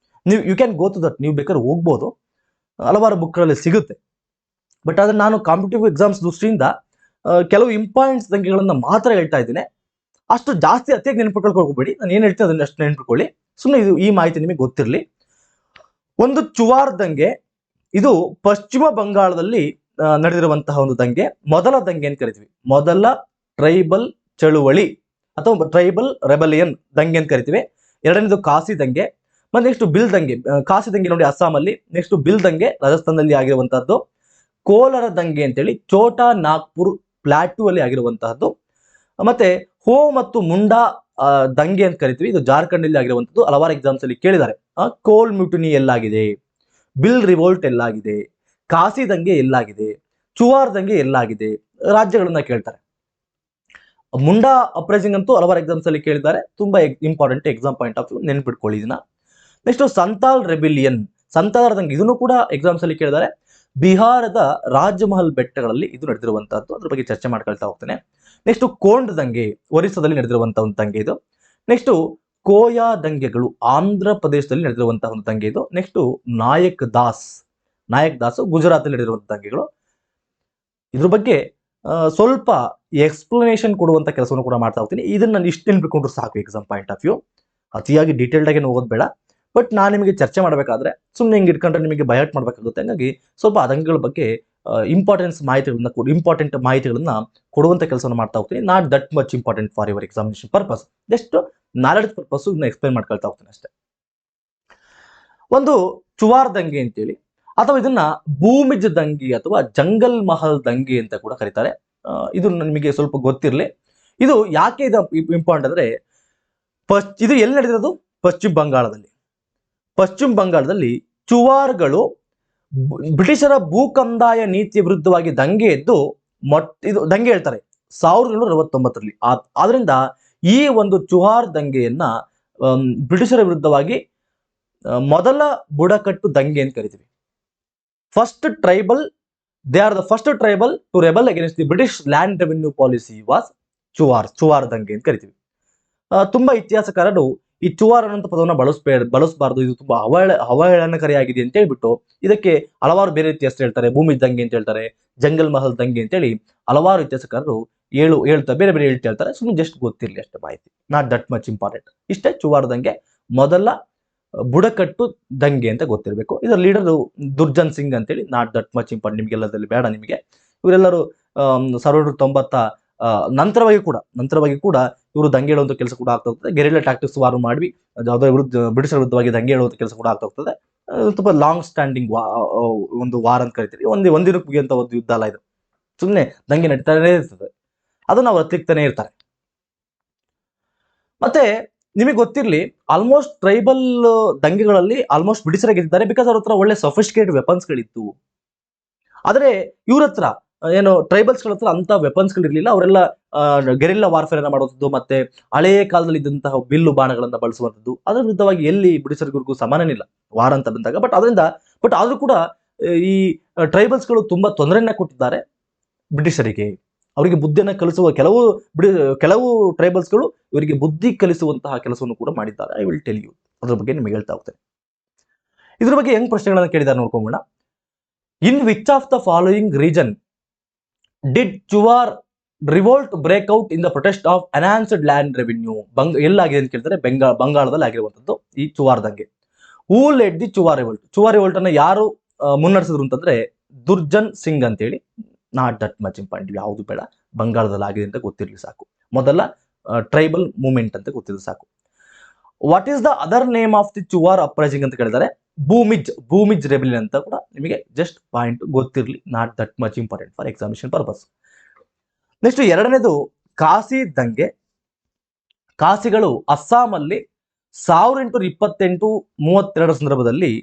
you can go to that, ನೀವು ಬೇಕಾದ್ರೆ ಹೋಗ್ಬೋದು, ಹಲವಾರು ಬುಕ್ಗಳಲ್ಲಿ ಸಿಗುತ್ತೆ. ಬಟ್ ಆದ್ರೆ ನಾನು ಕಾಂಪಿಟೇಟಿವ್ ಎಕ್ಸಾಮ್ಸ್ ದೃಷ್ಟಿಯಿಂದ ಕೆಲವು ಇಂಪಾರ್ಟೆಂಟ್ಸ್ ದಂಗೆಗಳನ್ನ ಮಾತ್ರ ಹೇಳ್ತಾ ಇದ್ದೀನಿ. ಅಷ್ಟು ಜಾಸ್ತಿ ಅತಿಯಾಗಿ ನೆನಪಿಟ್ಕೊಳ್ಕೆ ಹೋಗ್ಬೇಡಿ. ನಾನು ಏನ್ ಹೇಳ್ತೀನಿ ಅದನ್ನ ಅಷ್ಟು ನೆನಪಿಟ್ಕೊಳ್ಳಿ. ಸುಮ್ಮನೆ ಈ ಮಾಹಿತಿ ನಿಮಗೆ ಗೊತ್ತಿರಲಿ. ಒಂದು ಚುವಾರ್ ದಂಗೆ, ಇದು ಪಶ್ಚಿಮ ಬಂಗಾಳದಲ್ಲಿ ನಡೆದಿರುವಂತಹ ಒಂದು ದಂಗೆ. ಮೊದಲ ದಂಗೆ ಅಂತ ಕರಿತೀವಿ, ಮೊದಲ ಟ್ರೈಬಲ್ ಚಳುವಳಿ ಅಥವಾ ಟ್ರೈಬಲ್ ರೆಬಲಿಯನ್ ದಂಗೆ ಅಂತ ಕರಿತೀವಿ. ಎರಡನೇದು ಕಾಸಿ ದಂಗೆ, ಮತ್ತೆ ನೆಕ್ಸ್ಟ್ ಬಿಲ್ ದಂಗೆ. ಕಾಸಿ ದಂಗೆ ನೋಡಿ ಅಸ್ಸಾಮಲ್ಲಿ, ನೆಕ್ಸ್ಟ್ ಬಿಲ್ ದಂಗೆ ರಾಜಸ್ಥಾನದಲ್ಲಿ ಆಗಿರುವಂತಹದ್ದು. ಕೋಲಾರ ದಂಗೆ ಅಂತೇಳಿ ಚೋಟಾ ನಾಗ್ಪುರ್ ಪ್ಲಾಟೂ ಅಲ್ಲಿ ಆಗಿರುವಂತಹದ್ದು. ಮತ್ತೆ ಹೋ ಮತ್ತು ಮುಂಡಾ ದಂಗೆ ಅಂತ ಕರಿತೀವಿ, ಇದು ಜಾರ್ಖಂಡ್ ಅಲ್ಲಿ ಆಗಿರುವಂತದ್ದು. ಹಲವಾರು ಎಕ್ಸಾಮ್ಸ್ ಅಲ್ಲಿ ಕೇಳಿದ್ದಾರೆ. ಕೋಲ್ ಮ್ಯೂಟಿನಿ ಎಲ್ಲಾಗಿದೆ, ಬಿಲ್ ರಿವೋಲ್ಟ್ ಎಲ್ಲಾಗಿದೆ, ಕಾಸಿ ದಂಗೆ ಎಲ್ಲಾಗಿದೆ, ಚುವಾರ್ ದಂಗೆ ಎಲ್ಲಾಗಿದೆ, ರಾಜ್ಯಗಳನ್ನ ಕೇಳ್ತಾರೆ. ಮುಂಡಾ ಅಪ್ರೈಸಿಂಗ್ ಅಂತೂ ಹಲವಾರು ಎಕ್ಸಾಮ್ಸ್ ಅಲ್ಲಿ ಕೇಳಿದ್ದಾರೆ, ತುಂಬಾ important exam point of view, ನೆನ್ಪಿಟ್ಕೊಳ್ಳಿ ಇದನ್ನ. ನೆಕ್ಸ್ಟ್ ಸಂತಾಲ್ ರೆಬಿಲಿಯನ್, ಸಂತಾಲ ದಂಗೆ, ಇದನ್ನು ಕೂಡ ಎಕ್ಸಾಮ್ಸ್ ಅಲ್ಲಿ ಕೇಳಿದ್ದಾರೆ. ಬಿಹಾರದ ರಾಜಮಹಲ್ ಬೆಟ್ಟಗಳಲ್ಲಿ ಇದು ನಡೆದಿರುವಂತಹದ್ದು, ಅದ್ರ ಬಗ್ಗೆ ಚರ್ಚೆ ಮಾಡ್ಕೊಳ್ತಾ ಹೋಗ್ತೇನೆ. ನೆಕ್ಸ್ಟ್ ಕೋಂಡ್ ದಂಗೆ, ಒರಿಸ್ಸಾದಲ್ಲಿ ನಡೆದಿರುವಂತಹ ಒಂದು ದಂಗೆ ಇದು. ನೆಕ್ಸ್ಟ್ ಕೋಯಾ ದಂಗೆಗಳು, ಆಂಧ್ರ ಪ್ರದೇಶದಲ್ಲಿ ನಡೆದಿರುವಂತಹ ಒಂದು ದಂಗೆ ಇದು. ನೆಕ್ಸ್ಟ್ ನಾಯಕ್ ದಾಸ್ ಗುಜರಾತ್ ಅಲ್ಲಿ ನಡೆದಿರುವಂತಹ ದಂಗೆಗಳು. ಇದ್ರ ಬಗ್ಗೆ ಸ್ವಲ್ಪ ಎಕ್ಸ್ಪ್ಲನೇಷನ್ ಕೊಡುವಂತ ಕೆಲಸವನ್ನು ಕೂಡ ಮಾಡ್ತಾ ಹೋಗ್ತೀನಿ. ಇದನ್ನ ನಾನು ಇಷ್ಟು ನೆನ್ಪಿಕೊಂಡ್ರು ಸಾಕು ಎಕ್ಸಾಮ್ ಪಾಯಿಂಟ್ ಆಫ್ ವ್ಯೂ. ಅತಿಯಾಗಿ ಡೀಟೇಲ್ಡ್ ಆಗಿ ಹೋಗೋದು ಬೇಡ. ಬಟ್ ನಾನು ನಿಮಗೆ ಚರ್ಚೆ ಮಾಡಬೇಕಾದ್ರೆ ಸುಮ್ಮನೆ ಹಿಂಗೆ ಇಟ್ಕೊಂಡ್ರೆ ನಿಮಗೆ ಬಯಾಟ್ ಮಾಡಬೇಕಾಗುತ್ತೆ. ಹಂಗಾಗಿ ಸ್ವಲ್ಪ ಆ ದಂಗೆಗಳ ಬಗ್ಗೆ ಇಂಪಾರ್ಟೆಂಟ್ ಮಾಹಿತಿಗಳನ್ನ ಕೊಡುವಂತ ಕೆಲಸವನ್ನು ಮಾಡ್ತಾ ಹೋಗ್ತೀನಿ. Not that much important for your examination purpose, just knowledge purpose explain ಮಾಡ್ಕೊಳ್ತಾ ಹೋಗ್ತೀನಿ ಅಷ್ಟೇ. ಒಂದು ಚುವಾರ್ ದಂಗೆ ಅಂತೇಳಿ, ಅಥವಾ ಇದನ್ನ ಭೂಮಿಜ್ ದಂಗೆ ಅಥವಾ ಜಂಗಲ್ ಮಹಲ್ ದಂಗೆ ಅಂತ ಕೂಡ ಕರೀತಾರೆ. ಇದು ನಿಮಗೆ ಸ್ವಲ್ಪ ಗೊತ್ತಿರಲಿ. ಇದು ಯಾಕೆ ಇದು ಇಂಪಾರ್ಟೆಂಟ್ ಅಂದ್ರೆ, ಇದು ಎಲ್ಲಿ ನಡೆದಿರೋದು? ಪಶ್ಚಿಮ ಬಂಗಾಳದಲ್ಲಿ ಚುವಾರ್ಗಳು ಬ್ರಿಟಿಷರ ಭೂಕಂದಾಯ ನೀತಿಯ ವಿರುದ್ಧವಾಗಿ ದಂಗೆ ಎದ್ದು ಇದು ದಂಗೆ ಹೇಳ್ತಾರೆ 1769ರಲ್ಲಿ. ಆದ್ರಿಂದ ಈ ಒಂದು ಚುವಾರ್ ದಂಗೆಯನ್ನ ಬ್ರಿಟಿಷರ ವಿರುದ್ಧವಾಗಿ ಮೊದಲ ಬುಡಕಟ್ಟು ದಂಗೆ ಅಂತ ಕರಿತೀವಿ. they are the first tribal to rebel against the British land revenue policy was ಚುವಾರ್ ದಂಗೆ ಅಂತ ಕರಿತೀವಿ. ತುಂಬಾ ಇತಿಹಾಸಕಾರರು ಈ ಚುವಾರ್ ಅನ್ನೋ ಪದವನ್ನು ಬಳಸಬಾರದು, ಇದು ತುಂಬಾ ಅವಹೇಳನಕಾರಿಯಾಗಿದೆ ಅಂತ ಹೇಳ್ಬಿಟ್ಟು ಇದಕ್ಕೆ ಹಲವಾರು ಬೇರೆ ರೀತಿ ಹೆಸರು ಹೇಳ್ತಾರೆ. ಭೂಮಿ ದಂಗೆ ಅಂತ ಹೇಳ್ತಾರೆ, ಜಂಗಲ್ ಮಹಲ್ ದಂಗೆ ಅಂತೇಳಿ ಹಲವಾರು ಇತಿಹಾಸಕಾರರು ಹೇಳ್ತಾರೆ, ಬೇರೆ ಬೇರೆ ಹೇಳ್ತಾರೆ. ಸುಮ್ಮನೆ ಜಸ್ಟ್ ಗೊತ್ತಿರಲಿ ಅಷ್ಟೇ ಮಾಹಿತಿ, ನಾಟ್ ದಟ್ ಮಚ್ ಇಂಪಾರ್ಟೆಂಟ್. ಇಷ್ಟೇ ಚುವಾರ್ ದಂಗೆ ಮೊದಲ ಬುಡಕಟ್ಟು ದಂಗೆ ಅಂತ ಗೊತ್ತಿರಬೇಕು. ಇದರ ಲೀಡರ್ ದುರ್ಜನ್ ಸಿಂಗ್ ಅಂತೇಳಿ, ನಾಟ್ ದಟ್ ಮಚ್ ಇಂಪಾರ್ಟೆಂಟ್, ನಿಮ್ಗೆಲ್ಲದಲ್ಲಿ ಬೇಡ ನಿಮಗೆ. ಇವರೆಲ್ಲರೂ 1990 ನಂತರವಾಗಿ ಕೂಡ ಇವರು ದಂಗೆ ಹೇಳುವಂತ ಕೆಲಸ ಕೂಡ ಆಗ್ತಾ ಹೋಗ್ತದೆ. ಗೆರಿಲ್ಲಾ ಟ್ಯಾಕ್ಟಿಕ್ಸ್ ವಾರ್ ಮಾಡಿ ಬ್ರಿಟಿಷರ ವಿರುದ್ಧವಾಗಿ ದಂಗೆ ಹೇಳುವಂತ ಕೆಲಸ ಕೂಡ ಆಗ್ತಾ ಹೋಗ್ತದೆ. ತುಂಬಾ ಲಾಂಗ್ ಸ್ಟ್ಯಾಂಡಿಂಗ್ ಒಂದು ವಾರ್ ಅಂತ ಕರಿತೀವಿ. ಒಂದಿನಕ್ಕೆ ಮುಗಿಯುವಂತ ಒಂದು ಯುದ್ಧ ಅಲ್ಲ ಇದು, ಸುಮ್ಮನೆ ದಂಗೆ ನಡೀತಾನೆ ಇರ್ತದೆ, ಅದನ್ನ ಅವ್ರು ಹತ್ತಿಕ್ತಾನೆ ಇರ್ತಾರೆ. ಮತ್ತೆ ನಿಮಗೆ ಗೊತ್ತಿರಲಿ, ಆಲ್ಮೋಸ್ಟ್ ಟ್ರೈಬಲ್ ದಂಗೆಗಳಲ್ಲಿ ಆಲ್ಮೋಸ್ಟ್ ಬ್ರಿಟಿಷರೇ ಗೆದ್ದಿದ್ದಾರೆ. ಬಿಕಾಸ್ ಅವ್ರ ಹತ್ರ ಒಳ್ಳೆ ಸೊಫಿಸ್ಟಿಕೇಟ್ ವೆಪನ್ಸ್ಗಳಿತ್ತು. ಆದ್ರೆ ಇವ್ರ ಹತ್ರ ಏನು ಟ್ರೈಬಲ್ಸ್ಗಳ ಹತ್ರ ಅಂತ ವೆಪನ್ಸ್ಗಳಿರ್ಲಿಲ್ಲ. ಅವರೆಲ್ಲ ಗೆರಿಲ್ಲಾ ವಾರ್ಫೇರ್ ಅನ್ನ ಮಾಡುವಂಥದ್ದು, ಮತ್ತೆ ಹಳೆಯ ಕಾಲದಲ್ಲಿ ಇದ್ದಂತಹ ಬಿಲ್ಲು ಬಾಣಗಳನ್ನ ಬಳಸುವಂಥದ್ದು. ಅದರ ವಿರುದ್ಧವಾಗಿ ಎಲ್ಲಿ ಬ್ರಿಟಿಷರಿಗೂ ಸಮಾನನಿಲ್ಲ ವಾರ್ ಅಂತ ಬಂದಾಗ. ಬಟ್ ಆದ್ರೂ ಕೂಡ ಈ ಟ್ರೈಬಲ್ಸ್ಗಳು ತುಂಬಾ ತೊಂದರೆಯನ್ನ ಕೊಟ್ಟಿದ್ದಾರೆ ಬ್ರಿಟಿಷರಿಗೆ. ಅವರಿಗೆ ಬುದ್ಧಿಯನ್ನ ಕಲಿಸುವ ಕೆಲವು ಟ್ರೈಬಲ್ಸ್ಗಳು ಇವರಿಗೆ ಬುದ್ಧಿ ಕಲಿಸುವಂತಹ ಕೆಲಸವನ್ನು ಕೂಡ ಮಾಡಿದ್ದಾರೆ. ಐ ವಿಲ್ ಟೆಲ್ ಯು, ಅದ್ರ ಬಗ್ಗೆ ನಿಮಗೆ ಹೇಳ್ತಾ ಹೋಗ್ತೇನೆ. ಇದ್ರ ಬಗ್ಗೆ ಹೆಂಗ್ ಪ್ರಶ್ನೆಗಳನ್ನ ಕೇಳಿದಾರೆ ನೋಡ್ಕೊಂಬೋಣ. In which of the following region did Chuar revolt break out in the protest of enhanced land revenue? ಎಲ್ಲಾಗಿದೆ ಅಂತ ಕೇಳ್ತಾರೆ, ಬಂಗಾಳದಲ್ಲಿ ಆಗಿರುವಂತದ್ದು ಈ ಚುವಾರ್ ದಂಗೆ. Who led the Chuar revolt ಅನ್ನ ಯಾರು ಮುನ್ನಡೆಸಿದ್ರು ಅಂತಂದ್ರೆ ದುರ್ಜನ್ ಸಿಂಗ್ ಅಂತೇಳಿ. ನಾಟ್ ದಟ್ ಮಚ್ ಇಂಪಾರ್ಟೆಂಟ್, ಯಾವುದು ಬೇಡ, ಬಂಗಾಳದಲ್ಲಿ ಆಗಿದೆ ಅಂತ ಗೊತ್ತಿರಲಿ ಸಾಕು. ಮೊದಲ ಟ್ರೈಬಲ್ ಮೂವ್ಮೆಂಟ್ ಅಂತ ಗೊತ್ತಿದ್ರು ಸಾಕು. What is the other name of the Chuar uprising ಅಂತ ಕೇಳಿದ್ದಾರೆ. ಭೂಮಿಜ್ ರೆಬಿಲಿಯನ್ ಅಂತ ಕೂಡ ನಿಮಗೆ ಜಸ್ಟ್ ಪಾಯಿಂಟ್ ಗೊತ್ತಿರಲಿ, not that much important for examination purpose. Next ಎರಡನೇದು ಕಾಸಿ ದಂಗೆ. ಕಾಸಿಗಳು ಅಸ್ಸಾಮಲ್ಲಿ 1828-32 ಸಂದರ್ಭದಲ್ಲಿ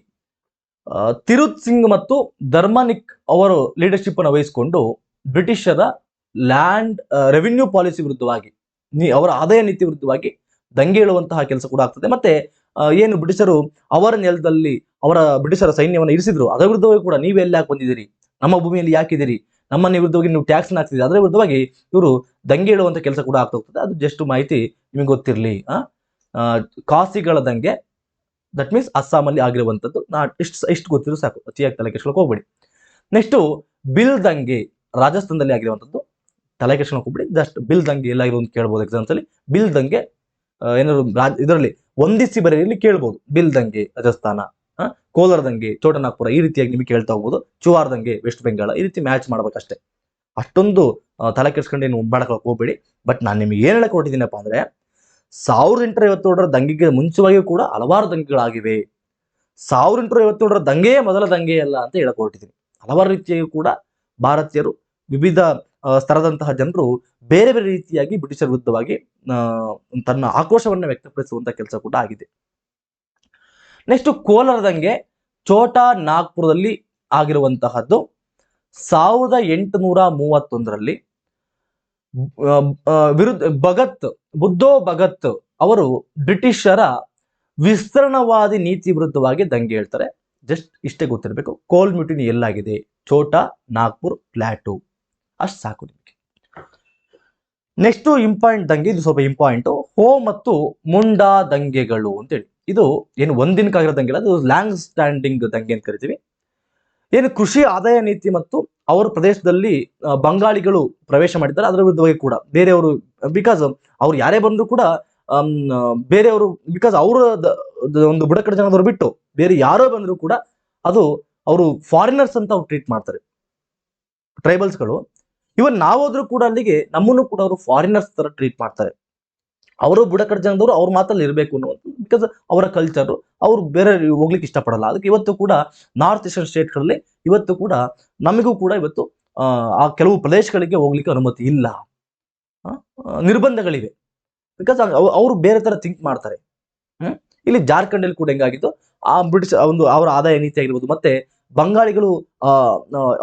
ತಿರುತ್ ಸಿಂಗ್ ಮತ್ತು ಧರ್ಮನಿಕ್ ಅವರು ಲೀಡರ್ಶಿಪ್ ಅನ್ನು ವಹಿಸಿಕೊಂಡು ಬ್ರಿಟಿಷರ ಲ್ಯಾಂಡ್ ರೆವಿನ್ಯೂ ಪಾಲಿಸಿ ವಿರುದ್ಧವಾಗಿ, ಅವರ ಆದಾಯ ನೀತಿ ವಿರುದ್ಧವಾಗಿ ದಂಗೆ ಹೇಳುವಂತಹ ಕೆಲಸ ಕೂಡ ಆಗ್ತದೆ. ಮತ್ತೆ ಏನು ಬ್ರಿಟಿಷರು ಅವರ ನೆಲದಲ್ಲಿ ಬ್ರಿಟಿಷರ ಸೈನ್ಯವನ್ನು ಇರಿಸಿದ್ರು, ಅದರ ವಿರುದ್ಧವಾಗಿ ಕೂಡ ನೀವೆಲ್ಲ ಯಾಕೆ ಬಂದಿದ್ದೀರಿ, ನಮ್ಮ ಭೂಮಿಯಲ್ಲಿ ಯಾಕಿದ್ದೀರಿ, ನಮ್ಮನ್ನ ವಿರುದ್ಧವಾಗಿ ನೀವು ಟ್ಯಾಕ್ಸ್ ಹಾಕ್ತಿದ್ದೀರಿ, ಅದರ ವಿರುದ್ಧವಾಗಿ ಇವರು ದಂಗೆ ಹೇಳುವಂತ ಕೆಲಸ ಕೂಡ ಆಗ್ತಾ ಹೋಗ್ತದೆ. ಅದು ಜಸ್ಟ್ ಮಾಹಿತಿ ನಿಮಗೆ ಗೊತ್ತಿರಲಿ. ಕಾಸಿಗಳ ದಂಗೆ, ದಟ್ ಮೀನ್ಸ್ ಅಸ್ಸಾಮಲ್ಲಿ ಆಗಿರುವಂತದ್ದು. ಇಷ್ಟು ಗೊತ್ತಿರೋ ಸಾಕು, ಅತಿಯಾಗಿ ತಲೆ ಕೆಡಿಸ್ಕೊಳ್ಳೋಕೆ ಹೋಗ್ಬೇಡಿ. ನೆಕ್ಸ್ಟ್ ಬಿಲ್ ದಂಗೆ ರಾಜಸ್ಥಾನದಲ್ಲಿ ಆಗಿರುವಂಥದ್ದು. ತಲೆ ಕೆಡ್ಸ್ಕೊಳಕ್ ಹೋಗ್ಬಿಡಿ, ಜಸ್ಟ್ ಬಿಲ್ ದಂಗೆ ಎಲ್ಲಾಗಿರೋ ಅಂತ ಕೇಳ್ಬೋದು ಎಕ್ಸಾಮ್ಸ್ ಅಲ್ಲಿ. ಬಿಲ್ ದಂಗೆ ಏನಾದ್ರು ಇದರಲ್ಲಿ ಹೊಂದಿಸಿ ಬರೆಯಲ್ಲಿ ಕೇಳ್ಬೋದು. ಬಿಲ್ ದಂಗೆ ರಾಜಸ್ಥಾನ, ಕೋಲಾರ ದಂಗೆ ಚೋಟನಾಗ್ಪುರ, ಈ ರೀತಿಯಾಗಿ ನಿಮಗೆ ಕೇಳ್ತಾ ಹೋಗ್ಬೋದು. ಚುವಾರ್ ದಂಗೆ ವೆಸ್ಟ್ ಬೆಂಗಾಳ, ಈ ರೀತಿ ಮ್ಯಾಚ್ ಮಾಡ್ಬೇಕಷ್ಟೇ. ಅಷ್ಟೊಂದು ತಲೆ ಕೆಡ್ಸ್ಕೊಂಡು ಏನು ಮಾಡಕ್ ಹೋಗ್ಬೇಡಿ. ಬಟ್ ನಾನು ನಿಮ್ಗೆ ಏನ್ ಹೇಳಕ್ ಹೊರಟಿದ್ದೀನಪ್ಪ ಅಂದ್ರೆ 1857ರ ದಂಗೆಗೆ ಮುಂಚೆವಾಗಿಯೂ ಕೂಡ ಹಲವಾರು ದಂಗೆಗಳಾಗಿವೆ. 1857ರ ದಂಗೆಯೇ ಮೊದಲ ದಂಗೆ ಅಲ್ಲ ಅಂತ ಹೇಳಕ್ ಹೊರಟಿದ್ದೀನಿ. ಹಲವಾರು ರೀತಿಯಾಗಿ ಕೂಡ ಭಾರತೀಯರು, ವಿವಿಧ ಸ್ತರದಂತಹ ಜನರು ಬೇರೆ ಬೇರೆ ರೀತಿಯಾಗಿ ಬ್ರಿಟಿಷರ ವಿರುದ್ಧವಾಗಿ ತನ್ನ ಆಕ್ರೋಶವನ್ನ ವ್ಯಕ್ತಪಡಿಸುವಂತ ಕೆಲಸ ಕೂಡ ಆಗಿದೆ. ನೆಕ್ಸ್ಟ್ ಕೋಲಾರ ದಂಗೆ ಚೋಟಾ ನಾಗ್ಪುರದಲ್ಲಿ ಆಗಿರುವಂತಹದ್ದು 1831ರಲ್ಲಿ ಬುದ್ಧೋ ಭಗತ್ ಅವರು ಬ್ರಿಟಿಷರ ವಿಸ್ತರಣವಾದಿ ನೀತಿ ವಿರುದ್ಧವಾಗಿ ದಂಗೆ ಹೇಳ್ತಾರೆ. ಜಸ್ಟ್ ಇಷ್ಟೇ ಗೊತ್ತಿರಬೇಕು, ಕೋಲ್ ಮ್ಯೂಟಿನಿ ಎಲ್ಲಾಗಿದೆ, ಚೋಟಾ ನಾಗ್ಪುರ್ ಪ್ಲಾಟೂ, ಅಷ್ಟು ಸಾಕು ನಿಮಗೆ. ನೆಕ್ಸ್ಟ್ ಇಂಪಾರ್ಟೆಂಟ್ ದಂಗೆ, ಇದು ಸ್ವಲ್ಪ ಇಂಪಾರ್ಟೆಂಟ್, ಹೋ ಮತ್ತು ಮುಂಡಾ ದಂಗೆಗಳು ಅಂತೇಳಿ. ಇದು ಏನು ಒಂದಿನಕ್ಕಾಗಿರೋ ದಂಗೆ ಅಲ್ಲ, ಅದು ಲಾಂಗ್ ಸ್ಟ್ಯಾಂಡಿಂಗ್ ದಂಗೆ ಅಂತ ಕರಿತೀವಿ. ಏನು ಕೃಷಿ ಆದಾಯ ನೀತಿ ಮತ್ತು ಅವರ ಪ್ರದೇಶದಲ್ಲಿ ಬಂಗಾಳಿಗಳು ಪ್ರವೇಶ ಮಾಡಿದ್ದಾರೆ, ಅದರ ವಿರುದ್ಧವಾಗಿ ಕೂಡ ಬೇರೆಯವರು, ಬಿಕಾಸ್ ಅವ್ರು ಯಾರೇ ಬಂದ್ರು ಕೂಡ ಬೇರೆಯವರು, ಬಿಕಾಸ್ ಅವರ ಒಂದು ಬುಡಕಟ್ಟು ಜನದವರು ಬಿಟ್ಟು ಬೇರೆ ಯಾರೋ ಬಂದ್ರು ಕೂಡ ಅದು ಅವರು ಫಾರಿನರ್ಸ್ ಅಂತ ಅವ್ರು ಟ್ರೀಟ್ ಮಾಡ್ತಾರೆ. ಟ್ರೈಬಲ್ಸ್ಗಳು ಇವನ್ ನಾವಾದ್ರೂ ಕೂಡ ಅಲ್ಲಿಗೆ ನಮ್ಮನ್ನು ಕೂಡ ಅವರು ಫಾರಿನರ್ಸ್ ತರ ಟ್ರೀಟ್ ಮಾಡ್ತಾರೆ. ಅವರು ಬುಡಕಟ್ಟು ಜನದವರು ಅವ್ರ ಮಾತಲ್ಲಿ ಇರಬೇಕು ಅನ್ನೋದು, ಬಿಕಾಸ್ ಅವರ ಕಲ್ಚರ್, ಅವ್ರು ಬೇರೆ ಹೋಗ್ಲಿಕ್ಕೆ ಇಷ್ಟಪಡಲ್ಲ. ಅದಕ್ಕೆ ಇವತ್ತು ಕೂಡ ನಾರ್ತ್ ಈಸ್ಟರ್ನ್ ಸ್ಟೇಟ್ಗಳಲ್ಲಿ ಇವತ್ತು ಕೂಡ ನಮಗೂ ಕೂಡ ಇವತ್ತು ಆ ಕೆಲವು ಪ್ರದೇಶಗಳಿಗೆ ಹೋಗ್ಲಿಕ್ಕೆ ಅನುಮತಿ ಇಲ್ಲ, ನಿರ್ಬಂಧಗಳಿವೆ. ಬಿಕಾಸ್ ಅವರು ಬೇರೆ ತರ ಥಿಂಕ್ ಮಾಡ್ತಾರೆ. ಇಲ್ಲಿ ಜಾರ್ಖಂಡ್ ಅಲ್ಲಿ ಕೂಡ ಹೆಂಗಾಗಿತ್ತು, ಆ ಬ್ರಿಟಿಷ್ ಒಂದು ಅವರ ಆದಾಯ ನೀತಿ ಆಗಿರ್ಬೋದು, ಮತ್ತೆ ಬಂಗಾಳಿಗಳು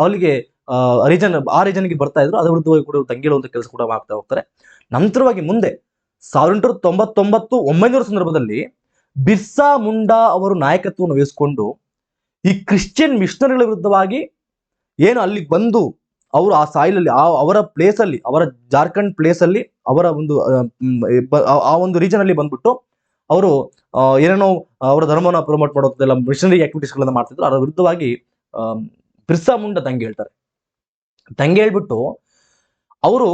ಅಲ್ಲಿಗೆ ಆ ರೀಜನ್ಗೆ ಬರ್ತಾ ಇದ್ರು, ಅದರ ವಿರುದ್ಧವಾಗಿ ಕೂಡ ದಂಗೆ ಹೇಳುವಂತ ಕೆಲಸ ಕೂಡ ಆಗ್ತಾ ಹೋಗ್ತಾರೆ. ನಂತರವಾಗಿ ಮುಂದೆ 1899 ಸಂದರ್ಭದಲ್ಲಿ ಬಿರ್ಸಾ ಮುಂಡಾ ಅವರು ನಾಯಕತ್ವವನ್ನು ವಹಿಸಿಕೊಂಡು ಈ ಕ್ರಿಶ್ಚಿಯನ್ ಮಿಷನರಿಗಳ ವಿರುದ್ಧವಾಗಿ ಏನು ಅಲ್ಲಿ ಬಂದು ಅವರು ಆ ಸಾಯಿಲಲ್ಲಿ ಅವರ ಪ್ಲೇಸ್ ಅಲ್ಲಿ, ಅವರ ಜಾರ್ಖಂಡ್ ಪ್ಲೇಸ್ ಅಲ್ಲಿ, ಅವರ ಒಂದು ಆ ಒಂದು ರೀಜನ್ ಅಲ್ಲಿ ಬಂದ್ಬಿಟ್ಟು ಅವರು ಏನೇನೋ ಅವರ ಧರ್ಮವನ್ನು ಪ್ರಮೋಟ್ ಮಾಡೋದೆಲ್ಲ ಮಿಷನರಿ ಆಕ್ಟಿವಿಟೀಸ್ ಗಳನ್ನ ಮಾಡ್ತಿದ್ರು. ಅದರ ವಿರುದ್ಧವಾಗಿ ಬಿರ್ಸಾ ಮುಂಡಾ ದಂಗೆ ಹೇಳ್ತಾರೆ. ದಂಗೆ ಹೇಳ್ಬಿಟ್ಟು ಅವರು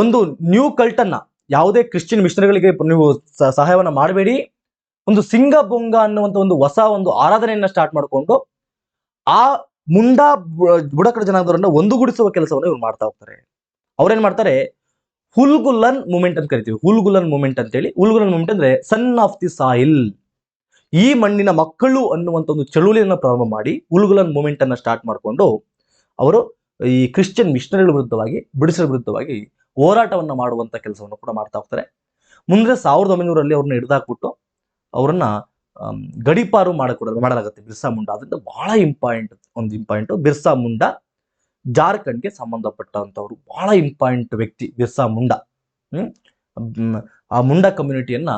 ಒಂದು ನ್ಯೂ ಕಲ್ಟ್ ಅನ್ನ, ಯಾವುದೇ ಕ್ರಿಶ್ಚಿಯನ್ ಮಿಷನರಿಗಳಿಗೆ ನೀವು ಸಹಾಯವನ್ನ ಮಾಡಬೇಡಿ, ಒಂದು ಸಿಂಗಬೊಂಗ ಅನ್ನುವಂತ ಒಂದು ಹೊಸ ಒಂದು ಆರಾಧನೆಯನ್ನ ಸ್ಟಾರ್ಟ್ ಮಾಡಿಕೊಂಡು ಆ ಮುಂಡಾ ಬುಡಕಟ್ಟು ಜನಾಂಗದವರನ್ನ ಒಂದುಗೂಡಿಸುವ ಕೆಲಸವನ್ನು ಇವ್ರು ಮಾಡ್ತಾ ಹೋಗ್ತಾರೆ. ಅವ್ರೇನ್ ಮಾಡ್ತಾರೆ, ಹುಲ್ಗುಲನ್ ಮೂವ್ಮೆಂಟ್ ಅಂತ ಕರಿತೀವಿ. ಹುಲ್ಗುಲನ್ ಮೂವ್ಮೆಂಟ್ ಅಂತೇಳಿ. ಹುಲ್ಗುಲನ್ ಮೂವ್ಮೆಂಟ್ ಅಂದ್ರೆ ಸನ್ ಆಫ್ ದಿ ಸಾಯಿಲ್, ಈ ಮಣ್ಣಿನ ಮಕ್ಕಳು ಅನ್ನುವಂತ ಒಂದು ಚಳುವಳಿಯನ್ನ ಪ್ರಾರಂಭ ಮಾಡಿ ಹುಲ್ಗುಲನ್ ಮೂವ್ಮೆಂಟ್ ಅನ್ನ ಸ್ಟಾರ್ಟ್ ಮಾಡಿಕೊಂಡು ಅವರು ಈ ಕ್ರಿಶ್ಚಿಯನ್ ಮಿಷನರಿಗಳ ವಿರುದ್ಧವಾಗಿ, ಬ್ರಿಟಿಷರ ವಿರುದ್ಧವಾಗಿ ಹೋರಾಟವನ್ನ ಮಾಡುವಂತ ಕೆಲಸವನ್ನು ಕೂಡ ಮಾಡ್ತಾ ಹೋಗ್ತಾರೆ. ಮುಂದೆ 1900ರಲ್ಲಿ ಅವ್ರನ್ನ ಹಿಡಿದಾಕ್ಬಿಟ್ಟು ಅವರನ್ನ ಗಡಿಪಾರು ಮಾಡಲಾಗುತ್ತೆ ಬಿರ್ಸಾ ಮುಂಡಾ. ಅದರಿಂದ ಬಹಳ ಇಂಪಾರ್ಟೆಂಟ್ ಬಿರ್ಸಾ ಮುಂಡಾ ಜಾರ್ಖಂಡ್ಗೆ ಸಂಬಂಧಪಟ್ಟಂತವ್ರು, ಬಹಳ ಇಂಪಾರ್ಟೆಂಟ್ ವ್ಯಕ್ತಿ ಬಿರ್ಸಾ ಮುಂಡಾ. ಆ ಮುಂಡಾ ಕಮ್ಯುನಿಟಿಯನ್ನ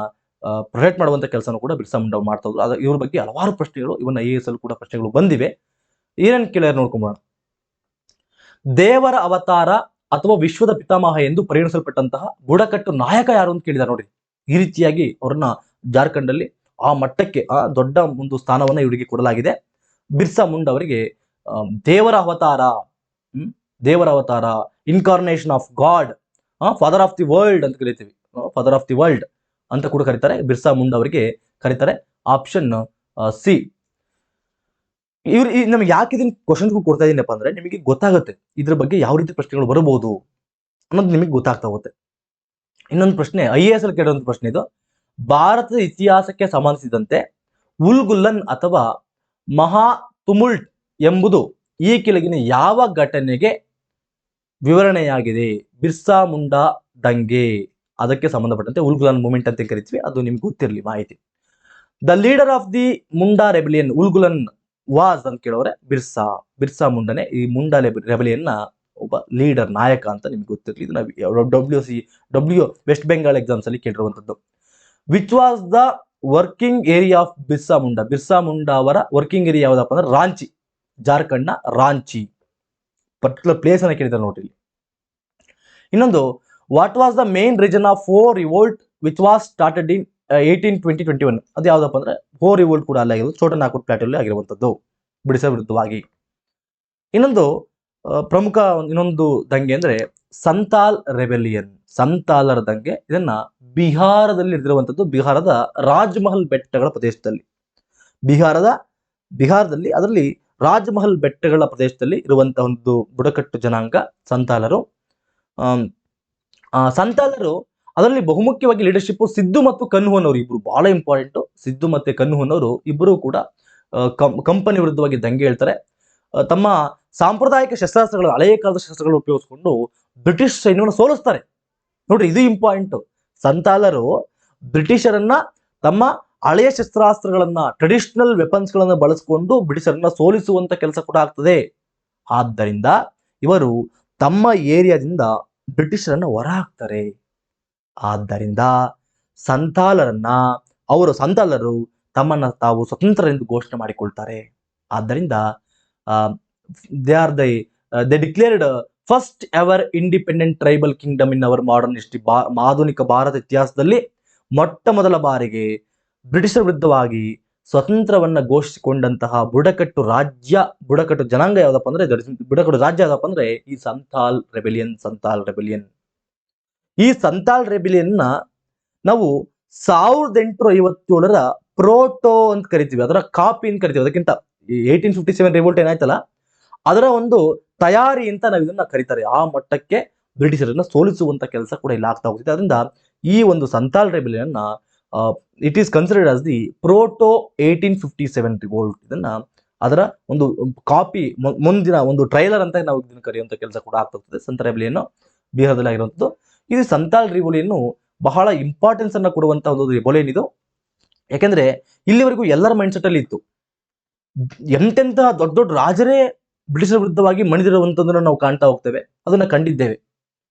ಪ್ರೊಟೆಕ್ಟ್ ಮಾಡುವಂತ ಕೆಲಸನೂ ಕೂಡ ಬಿರ್ಸಾ ಮುಂಡಾ ಮಾಡ್ತಾ ಹೋದ್ರು. ಇವ್ರ ಬಗ್ಗೆ ಹಲವಾರು ಪ್ರಶ್ನೆಗಳು, ಇವನ್ನ IAS ಅಲ್ಲಿ ಕೂಡ ಪ್ರಶ್ನೆಗಳು ಬಂದಿವೆ. ಏನೇನ್ ಕೇಳ್ಯಾರ ನೋಡ್ಕೊಂಬೋಣ. ದೇವರ ಅವತಾರ ಅಥವಾ ವಿಶ್ವದ ಪಿತಾಮಹ ಎಂದು ಪರಿಗಣಿಸಲ್ಪಟ್ಟಂತಹ ಬುಡಕಟ್ಟು ನಾಯಕ ಯಾರು ಅಂತ ಕೇಳಿದಾರೆ ನೋಡಿ. ಈ ರೀತಿಯಾಗಿ ಅವ್ರನ್ನ ಜಾರ್ಖಂಡ್ ಅಲ್ಲಿ ಆ ಮಟ್ಟಕ್ಕೆ ದೊಡ್ಡ ಒಂದು ಸ್ಥಾನವನ್ನ ಇವರಿಗೆ ಕೊಡಲಾಗಿದೆ. ಬಿರ್ಸಾ ಮುಂಡಾ ಅವರಿಗೆ ದೇವರ ಅವತಾರ, incarnation of god, father of the world ಅಂತ ಕರಿತೀವಿ. ಫಾದರ್ ಆಫ್ ದಿ ವರ್ಲ್ಡ್ ಅಂತ ಕೂಡ ಕರೀತಾರೆ. ಬಿರ್ಸಾ ಮುಂಡಾ ಅವರಿಗೆ ಕರೀತಾರೆ. Option C. ನಮ್ಗೆ ಯಾಕೆ ಇದನ್ನ ಕ್ವಶನ್ಸ್ ಕೊಡ್ತಾ ಇದೀನಪ್ಪ ಅಂದ್ರೆ ನಿಮಗೆ ಗೊತ್ತಾಗುತ್ತೆ ಇದ್ರ ಬಗ್ಗೆ ಯಾವ ರೀತಿ ಪ್ರಶ್ನೆಗಳು ಬರಬಹುದು ಅನ್ನೋದು ನಿಮಗೆ ಗೊತ್ತಾಗ್ತಾ ಹೋಗುತ್ತೆ. ಇನ್ನೊಂದು ಪ್ರಶ್ನೆ IAS ಅಲ್ಲಿ ಕೇಳುವಂತ ಪ್ರಶ್ನೆ ಇದು. ಭಾರತದ ಇತಿಹಾಸಕ್ಕೆ ಸಂಬಂಧಿಸಿದಂತೆ ಉಲ್ಗುಲ್ಲನ್ ಅಥವಾ ಮಹಾ ತುಮುಲ್ಟ್ ಎಂಬುದು ಈ ಕೆಳಗಿನ ಯಾವ ಘಟನೆಗೆ ವಿವರಣೆಯಾಗಿದೆ? ಬಿರ್ಸಾ ಮುಂಡಾ ದಂಗೆ, ಅದಕ್ಕೆ ಸಂಬಂಧಪಟ್ಟಂತೆ ಉಲ್ಗುಲನ್ ಮೂವ್ಮೆಂಟ್ ಅಂತ ಕರಿತೀವಿ. ಅದು ನಿಮ್ಗೆ ಗೊತ್ತಿರಲಿ ಮಾಹಿತಿ. The leader of the Munda rebellion Ulgulan was ಅಂತ ಕೇಳೋರೆ ಬಿರ್ಸಾ ಮುಂಡಾನೆ ಈ ಮುಂಡಾ ರೆಬೆಲಿಯನ್ ಒಬ್ಬ ಲೀಡರ್, ನಾಯಕ ಅಂತ ನಿಮ್ಗೆ ಗೊತ್ತಿರಲಿ. ಇದು ನಾವು ವೆಸ್ಟ್ ಬೆಂಗಾಲ್ ಎಕ್ಸಾಮ್ಸ್ ಅಲ್ಲಿ ಕೇಳಿರುವಂತದ್ದು. Which was the working area of Birsa Munda? Birsa Munda ಅವರ ವರ್ಕಿಂಗ್ ಏರಿಯಾ ಯಾವ್ದಪ್ಪ ಅಂದ್ರೆ ರಾಂಚಿ, ಜಾರ್ಖಂಡ್ ನ ರಾಂಚಿ ಪರ್ಟಿಕ್ಯುಲರ್ ಪ್ಲೇಸ್ ಅನ್ನ ಕೇಳಿದ್ದಾರೆ ನೋಡ್ರಿ. ಇನ್ನೊಂದು, what was the main reason of Ho revolt which was started in 1820-21? ಅದು ಯಾವ್ದಪ್ಪ ಅಂದ್ರೆ ಹೋ ರಿವೋಲ್ಟ್ ಕೂಡ ಅಲ್ಲ ಆಗಿರೋದು, ಚೋಟನಾಗ್ಪುರ್ ಪ್ಲಾಟೂರಲ್ಲಿ ಆಗಿರುವಂತದ್ದು ಬ್ರಿಟಿಷರ ವಿರುದ್ಧವಾಗಿ. ಇನ್ನೊಂದು, ಪ್ರಮುಖ ಇನ್ನೊಂದು ದಂಗೆ ಅಂದ್ರೆ ಸಂತಾಲ್ ರೆಬೆಲಿಯನ್, ಸಂತಾಲರ ದಂಗೆ. ಇದನ್ನ ಬಿಹಾರದಲ್ಲಿ ನಡೆದಿರುವಂತದ್ದು, ಬಿಹಾರದ ರಾಜ್ಮಹಲ್ ಬೆಟ್ಟಗಳ ಪ್ರದೇಶದಲ್ಲಿ, ಬಿಹಾರದಲ್ಲಿ ಅದರಲ್ಲಿ ರಾಜ್ಮಹಲ್ ಬೆಟ್ಟಗಳ ಪ್ರದೇಶದಲ್ಲಿ ಇರುವಂತಹ ಒಂದು ಬುಡಕಟ್ಟು ಜನಾಂಗ ಸಂತಾಲರು. ಸಂತಾಲರು ಅದರಲ್ಲಿ ಬಹುಮುಖ್ಯವಾಗಿ ಲೀಡರ್ಶಿಪ್ ಸಿದ್ದು ಮತ್ತು ಕನ್ಹು ಅನ್ನೋರು ಇಬ್ರು ಬಹಳ ಇಂಪಾರ್ಟೆಂಟ್. ಸಿದ್ದು ಮತ್ತೆ ಕನ್ಹು ಅನ್ನೋರು ಇಬ್ಬರು ಕೂಡ ಕಂಪನಿ ವಿರುದ್ಧವಾಗಿ ದಂಗೆ ಹೇಳ್ತಾರೆ. ತಮ್ಮ ಸಾಂಪ್ರದಾಯಿಕ ಶಸ್ತ್ರಾಸ್ತ್ರಗಳು, ಹಳೆಯ ಕಾಲದ ಶಸ್ತ್ರಗಳು ಉಪಯೋಗಿಸಿಕೊಂಡು ಬ್ರಿಟಿಷ್ ಸೈನ್ಯವನ್ನು ಸೋಲಿಸ್ತಾರೆ. ನೋಡ್ರಿ, ಇದು ಇಂಪಾರ್ಟೆಂಟ್. ಸಂತಾಲರು ಬ್ರಿಟಿಷರನ್ನ ತಮ್ಮ ಹಳೆಯ ಶಸ್ತ್ರಾಸ್ತ್ರಗಳನ್ನ, ಟ್ರೆಡಿಷನಲ್ ವೆಪನ್ಸ್ ಗಳನ್ನ ಬಳಸಿಕೊಂಡು ಬ್ರಿಟಿಷರನ್ನ ಸೋಲಿಸುವಂತ ಕೆಲಸ ಕೂಡ ಆಗ್ತದೆ. ಆದ್ದರಿಂದ ಇವರು ತಮ್ಮ ಏರಿಯಾದಿಂದ ಬ್ರಿಟಿಷರನ್ನ ಹೊರ ಹಾಕ್ತಾರೆ. ಆದ್ದರಿಂದ ಸಂತಾಲರು ತಮ್ಮನ್ನ ತಾವು ಸ್ವತಂತ್ರ ಎಂದು ಘೋಷಣೆ ಮಾಡಿಕೊಳ್ತಾರೆ. ಆದ್ದರಿಂದ they declared first ever independent tribal Kingdom in our modern history. ಆಧುನಿಕ ಭಾರತ ಇತಿಹಾಸದಲ್ಲಿ ಮೊಟ್ಟ ಮೊದಲ ಬಾರಿಗೆ ಬ್ರಿಟಿಷರ ವಿರುದ್ಧವಾಗಿ ಸ್ವತಂತ್ರವನ್ನ ಘೋಷಿಸಿಕೊಂಡಂತಹ ಬುಡಕಟ್ಟು ಜನಾಂಗ ಯಾವ್ದಪ್ಪ ಅಂದ್ರೆ, ಬುಡಕಟ್ಟು ರಾಜ್ಯ ಯಾವ್ದಪ್ಪ ಅಂದ್ರೆ ಈ ಸಂತಾಲ್ ರೆಬೆಲಿಯನ್. ಈ ಸಂತಾಲ್ ರೆಬೆಲಿಯನ್ ನಾವು 1857 ಪ್ರೋಟೋ ಅಂತ ಕರಿತೀವಿ, ಅದರ ಕಾಪಿ ಅಂತ ಕರಿತೀವಿ. ಅದಕ್ಕಿಂತ 1857 ರಿವೋಲ್ಟ್ ಏನಾಯ್ತಲ್ಲ, ಅದರ ಒಂದು ತಯಾರಿ ಅಂತ ನಾವು ಇದನ್ನ ಕರೀತಾರೆ. ಆ ಮಟ್ಟಕ್ಕೆ ಬ್ರಿಟಿಷರನ್ನ ಸೋಲಿಸುವಂತ ಕೆಲಸ ಕೂಡ ಇಲ್ಲಿ ಆಗ್ತಾ ಹೋಗ್ತಿದೆ. ಅದರಿಂದ ಈ ಒಂದು Santhal rebellion it is considered as the proto 1857 revolt. ಇದನ್ನ ಅದರ ಒಂದು ಕಾಪಿ, ಮುಂದಿನ ಒಂದು ಟ್ರೈಲರ್ ಅಂತ ನಾವು ಇದನ್ನು ಕರೆಯುವಂತ ಕೆಲಸ ಕೂಡ ಆಗ್ತಾ ಹೋಗ್ತದೆ. ಸಂತಾಲ್ ರೆಬೆಲಿಯನ್ ಬಿಹಾರದಲ್ಲಿ ಆಗಿರುವಂಥದ್ದು. ಇದು ಸಂತಾಲ್ ರೆಬೆಲಿಯನ್ ಬಹಳ ಇಂಪಾರ್ಟೆನ್ಸ್ ಅನ್ನ ಕೊಡುವಂತಹ ಒಂದು ರೆಬೆಲಿಯನ್ ಇದು. ಯಾಕೆಂದ್ರೆ ಇಲ್ಲಿವರೆಗೂ ಎಲ್ಲರ ಮೈಂಡ್ ಸೆಟ್ ಅಲ್ಲಿ ಇತ್ತು, ಎಂತೆಂತಹ ದೊಡ್ಡ ದೊಡ್ಡ ರಾಜರೇ ಬ್ರಿಟಿಷರ ವಿರುದ್ಧವಾಗಿ ಮಣಿದಿರುವಂತದನ್ನ ನಾವು ಕಾಣ್ತಾ ಹೋಗ್ತೇವೆ, ಅದನ್ನ ಕಂಡಿದ್ದೇವೆ.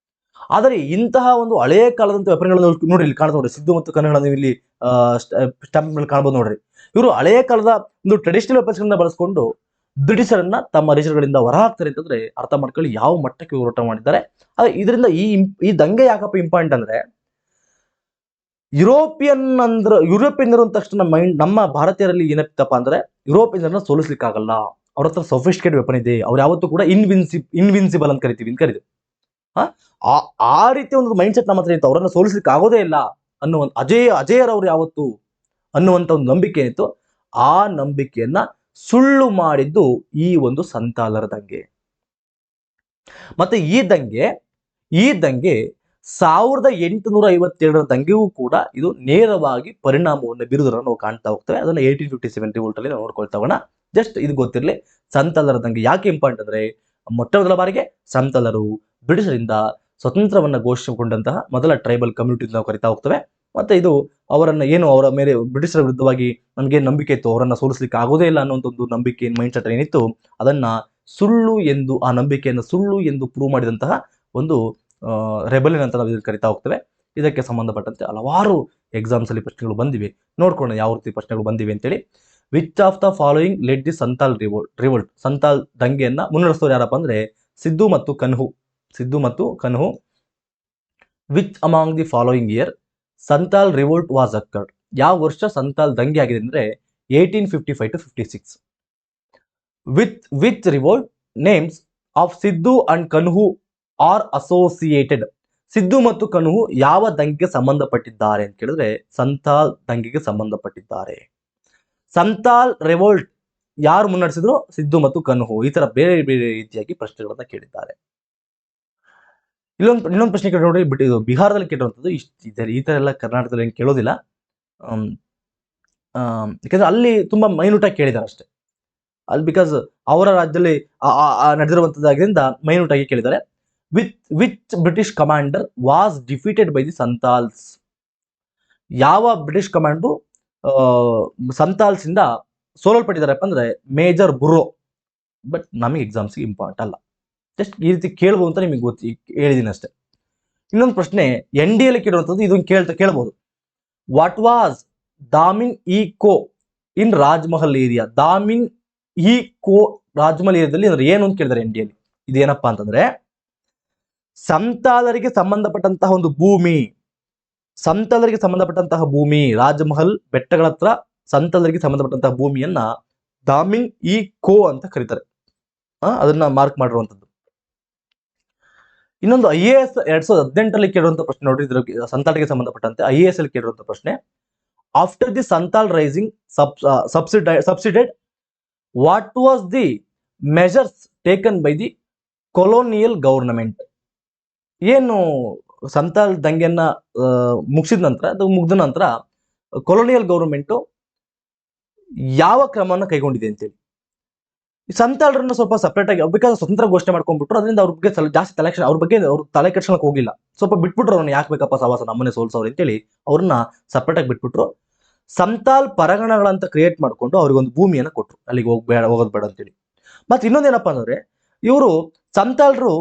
ಆದರೆ ಇಂತಹ ಒಂದು ಹಳೆಯ ಕಾಲದಂತ ವೆಪನ್ಗಳನ್ನು ನೋಡ್ರಿ, ಇಲ್ಲಿ ಕಾಣ್ತಾ ನೋಡ್ರಿ, ಸಿದ್ದು ಮತ್ತು ಕನ್ನುಗಳನ್ನು ಇಲ್ಲಿ ಸ್ಟಾಂಪ್ ಕಾಣ್ಬೋದು ನೋಡ್ರಿ. ಇವರು ಹಳೆಯ ಕಾಲದ ಒಂದು ಟ್ರೆಡಿಷನಲ್ ವೆಪನ್ಸ್ ಗಳನ್ನ ಬಳಸ್ಕೊಂಡು ಬ್ರಿಟಿಷರನ್ನ ತಮ್ಮ ದೇಶಗಳಿಂದ ಹೊರ ಹಾಕ್ತಾರೆ ಅಂತಂದ್ರೆ ಅರ್ಥ ಮಾಡ್ಕೊಳ್ಳಿ ಯಾವ ಮಟ್ಟಕ್ಕೆ ಹೋರಾಟ ಮಾಡಿದ್ದಾರೆ. ಇದರಿಂದ ಈ ದಂಗೆ ಯಾಕಪ್ಪ ಇಂಪಾರ್ಟೆಂಟ್ ಅಂದ್ರೆ, ಯುರೋಪಿಯನ್ನರು ಅಂದ ತಕ್ಷಣ ನಮ್ಮ ಭಾರತೀಯರಲ್ಲಿ ಏನಪ್ಪ ಅಂದ್ರೆ, ಯುರೋಪಿಯನ್ನರನ್ನ ಸೋಲಿಸ್ಲಿಕ್ಕಾಗಲ್ಲ, ಅವ್ರ ಹತ್ರ ಸೊಫಿಸ್ಟಿಕೇಟ್ ವೆಪನ್ ಇದೆ, ಅವ್ರು ಯಾವತ್ತೂ ಕೂಡ ಇನ್ವಿನ್ಸಿಬಲ್ ಅಂತ ಕರಿತೀವಿ. ಆ ರೀತಿ ಒಂದು ಮೈಂಡ್ ಸೆಟ್ ನಮ್ಮ ಹತ್ರ ಇತ್ತು, ಅವರನ್ನ ಸೋಲಿಸ್ಲಿಕ್ಕೆ ಆಗೋದೇ ಇಲ್ಲ ಅನ್ನುವಂತ ಅಜೇಯರವ್ರು ಯಾವತ್ತು ಅನ್ನುವಂತ ಒಂದು ನಂಬಿಕೆ ಏನಿತ್ತು, ಆ ನಂಬಿಕೆಯನ್ನ ಸುಳ್ಳು ಮಾಡಿದ್ದು ಈ ಒಂದು ಸಂತಾಲರ ದಂಗೆ. ಮತ್ತೆ ಈ ದಂಗೆ 1857 ದಂಗೆಗೂ ಕೂಡ ಇದು ನೇರವಾಗಿ ಪರಿಣಾಮವನ್ನು ಬೀರುವುದನ್ನು ನಾವು ಕಾಣ್ತಾ ಹೋಗ್ತೇವೆ. ಅದನ್ನ 1857 ರಿವೋಲ್ಟ್ ಅಲ್ಲಿ ನಾವು ನೋಡ್ಕೊಳ್ತಾ ಹೋಗೋಣ. ಜಸ್ಟ್ ಇದು ಗೊತ್ತಿರಲಿ, ಸಂತಾಲರ ದಂಗೆ ಯಾಕೆ ಇಂಪಾರ್ಟೆಂಟ್ ಅಂದ್ರೆ, ಮೊಟ್ಟ ಮೊದಲ ಬಾರಿಗೆ ಸಂತಾಲರು ಬ್ರಿಟಿಷರಿಂದ ಸ್ವತಂತ್ರವನ್ನ ಘೋಷಿಸಿಕೊಂಡಂತಹ ಮೊದಲ ಟ್ರೈಬಲ್ ಕಮ್ಯುನಿಟಿ ನಾವು ಕರಿತಾ ಹೋಗ್ತೇವೆ. ಮತ್ತೆ ಇದು ಅವರ ಮೇಲೆ ಬ್ರಿಟಿಷರ ವಿರುದ್ಧವಾಗಿ ನಮಗೆ ನಂಬಿಕೆ ಇತ್ತು, ಅವರನ್ನ ಸೋಲಿಸ್ಲಿಕ್ಕೆ ಆಗೋದೇ ಇಲ್ಲ ಅನ್ನುವಂಥ ಒಂದು ನಂಬಿಕೆ ಮೈಂಡ್ ಸೆಟ್ ಏನಿತ್ತು, ಅದನ್ನ ಆ ನಂಬಿಕೆಯನ್ನು ಸುಳ್ಳು ಎಂದು ಪ್ರೂವ್ ಮಾಡಿದಂತಹ ಒಂದು ರೆಬೆಲಿಯನ್ ಅಂತ ನಾವು ಇದನ್ನು ಕರಿತಾ ಹೋಗ್ತೇವೆ. ಇದಕ್ಕೆ ಸಂಬಂಧಪಟ್ಟಂತೆ ಹಲವಾರು ಎಕ್ಸಾಮ್ಸ್ ಅಲ್ಲಿ ಪ್ರಶ್ನೆಗಳು ಬಂದಿವೆ, ನೋಡ್ಕೊಳ್ಳೋಣ ಯಾವ ರೀತಿ ಪ್ರಶ್ನೆಗಳು ಬಂದಿವೆ ಅಂತೇಳಿ. Which of the following led the Santhal revolt? Santhal ದಂಗೆಯನ್ನ ಮುನ್ನಡೆಸೋರು ಯಾರಪ್ಪ ಅಂದ್ರೆ ಸಿದ್ದು ಮತ್ತು Kanhu. Which among the following year Santhal revolt was occurred? ಯಾವ ವರ್ಷ ಸಂತಾಲ್ ದಂಗೆ ಆಗಿದೆ ಅಂದ್ರೆ 1855 to 56. Which revolt names of Sidhu and Kanhu are associated? Sidhu ಮತ್ತು ಕನ್ಹು ಯಾವ ದಂಗೆಗೆ ಸಂಬಂಧಪಟ್ಟಿದ್ದಾರೆ ಅಂತ ಕೇಳಿದ್ರೆ ಸಂತಾಲ್ ದಂಗೆಗೆ ಸಂಬಂಧಪಟ್ಟಿದ್ದಾರೆ. ಸಂತಾಲ್ ರೆವೋಲ್ಟ್ ಯಾರು ಮುನ್ನಡೆಸಿದ್ರು? ಸಿದ್ದು ಮತ್ತು ಕನ್ಹು. ಈ ತರ ಬೇರೆ ಬೇರೆ ರೀತಿಯಾಗಿ ಪ್ರಶ್ನೆಗಳನ್ನ ಕೇಳಿದ್ದಾರೆ. ಇನ್ನೊಂದು ಪ್ರಶ್ನೆ ಕೇಳಿ ನೋಡಿ, ಇದು ಬಿಹಾರದಲ್ಲಿ ಕೇಳಿರುವಂಥದ್ದು. ಈ ತರ ಎಲ್ಲ ಕರ್ನಾಟಕದಲ್ಲಿ ಏನು ಕೇಳೋದಿಲ್ಲ, ಯಾಕಂದ್ರೆ ಅಲ್ಲಿ ತುಂಬಾ ಮೈನ್ಯೂಟ್ ಆಗಿ ಕೇಳಿದ್ದಾರೆ ಅಷ್ಟೇ. ಅಲ್ಲಿ ಬಿಕಾಸ್ ಅವರ ರಾಜ್ಯದಲ್ಲಿ ನಡೆದಿರುವಂತದ್ದಾಗಿದ್ದರಿಂದ ಮೈನ್ಯೂಟ್ ಆಗಿ ಕೇಳಿದ್ದಾರೆ. Which British commander was defeated by the Santhals? ಯಾವ ಬ್ರಿಟಿಷ್ ಕಮಾಂಡರ್ ಸಂತಾಲ್ಸ್ ಇಂದ ಸೋಲಲ್ಪಟ್ಟಿದ್ದಾರಪ್ಪ ಅಂದ್ರೆ ಮೇಜರ್ ಬುರೋ. ಬಟ್ ನಮಗೆ ಎಕ್ಸಾಮ್ಸ್ಗೆ ಇಂಪಾರ್ಟೆಂಟ್ ಅಲ್ಲ, ಜಸ್ಟ್ ಈ ರೀತಿ ಕೇಳ್ಬೋದು ಅಂತ ನಿಮಗೆ ಹೇಳಿದೀನಿ ಅಷ್ಟೇ. ಇನ್ನೊಂದು ಪ್ರಶ್ನೆ NDA ಅಲ್ಲಿ ಕೇಳುವಂಥದ್ದು, ಇದನ್ನು ಕೇಳಬಹುದು. What was Damin e Koh in Rajmahal area? Damin e Koh Rajmahal ಏರಿಯಾದಲ್ಲಿ ಅಂದ್ರೆ ಏನು ಅಂತ ಕೇಳಿದಾರೆ NDA ಅಲ್ಲಿ. ಇದೇನಪ್ಪಾ ಅಂತಂದ್ರೆ, ಸಂತಾಲರಿಗೆ ಸಂಬಂಧಪಟ್ಟಂತಹ ಒಂದು ಭೂಮಿ, ರಾಜಮಹಲ್ ಬೆಟ್ಟಗಳ ಹತ್ರ ಸಂತಾಲರಿಗೆ ಸಂಬಂಧಪಟ್ಟಂತಹ ಭೂಮಿಯನ್ನ ದಾಮಿನ್ ಇ ಕೋ ಅಂತ ಕರೀತಾರೆ. ಅದನ್ನ ಮಾರ್ಕ್ ಮಾಡಿರುವಂಥದ್ದು. ಇನ್ನೊಂದು IAS 2018 ಕೇಳಿರುವಂತ ಪ್ರಶ್ನೆ ನೋಡ್ರಿ, ಇದ್ರ ಸಂತಾಲ್ಗೆ ಸಂಬಂಧಪಟ್ಟಂತೆ IAS ಅಲ್ಲಿ ಕೇಳಿರುವಂತ ಪ್ರಶ್ನೆ. After the Santhal rising subsided, what was the measures taken by the colonial government? ಏನು ಸಂತಾಲ್ ದಂಗೆಯನ್ನ ಮುಗಿಸಿದ ನಂತರ, ಅದು ಮುಗ್ದ ನಂತರ ಕೊಲೋನಿಯಲ್ ಗವರ್ನಮೆಂಟ್ ಯಾವ ಕ್ರಮವನ್ನು ಕೈಗೊಂಡಿದೆ ಅಂತೇಳಿ. ಈ ಸಂತಾಲರನ್ನ ಸ್ವಲ್ಪ ಸಪರೇಟ್ ಆಗಿ ಬೇಕಾದ್ರೆ ಸ್ವತಂತ್ರ ಘೋಷಣೆ ಮಾಡ್ಕೊಂಡ್ಬಿಟ್ರು, ಅದರಿಂದ ಅವ್ರ ಬಗ್ಗೆ ಜಾಸ್ತಿ ಅವ್ರ ಬಗ್ಗೆ ಅವ್ರು ತಲೆ ಕೆಡ್ಸ್ಕೊಳಕ್ ಹೋಗಿಲ್ಲ. ಸ್ವಲ್ಪ ಬಿಟ್ಬಿಟ್ರು, ಅವ್ರನ್ನ ಯಾಕೆ ಬೇಕಪ್ಪ ಸವಾಸ, ನಮ್ಮನೆ ಸೋಲ್ಸವ್ರು ಅಂತೇಳಿ ಅವ್ರನ್ನ ಸಪರೇಟ್ ಆಗಿ ಬಿಟ್ಬಿಟ್ರು. ಸಂತಾಲ್ ಪರಗಣಗಳಂತ ಕ್ರಿಯೇಟ್ ಮಾಡ್ಕೊಂಡು ಅವ್ರಿಗೊಂದು ಭೂಮಿಯನ್ನ ಕೊಟ್ರು, ಅಲ್ಲಿಗೆ ಹೋಗೋದು ಬೇಡ ಅಂತೇಳಿ. ಮತ್ತೆ ಇನ್ನೊಂದೇನಪ್ಪಾ ಅಂದ್ರೆ, ಇವರು ಸಂತಾಲರು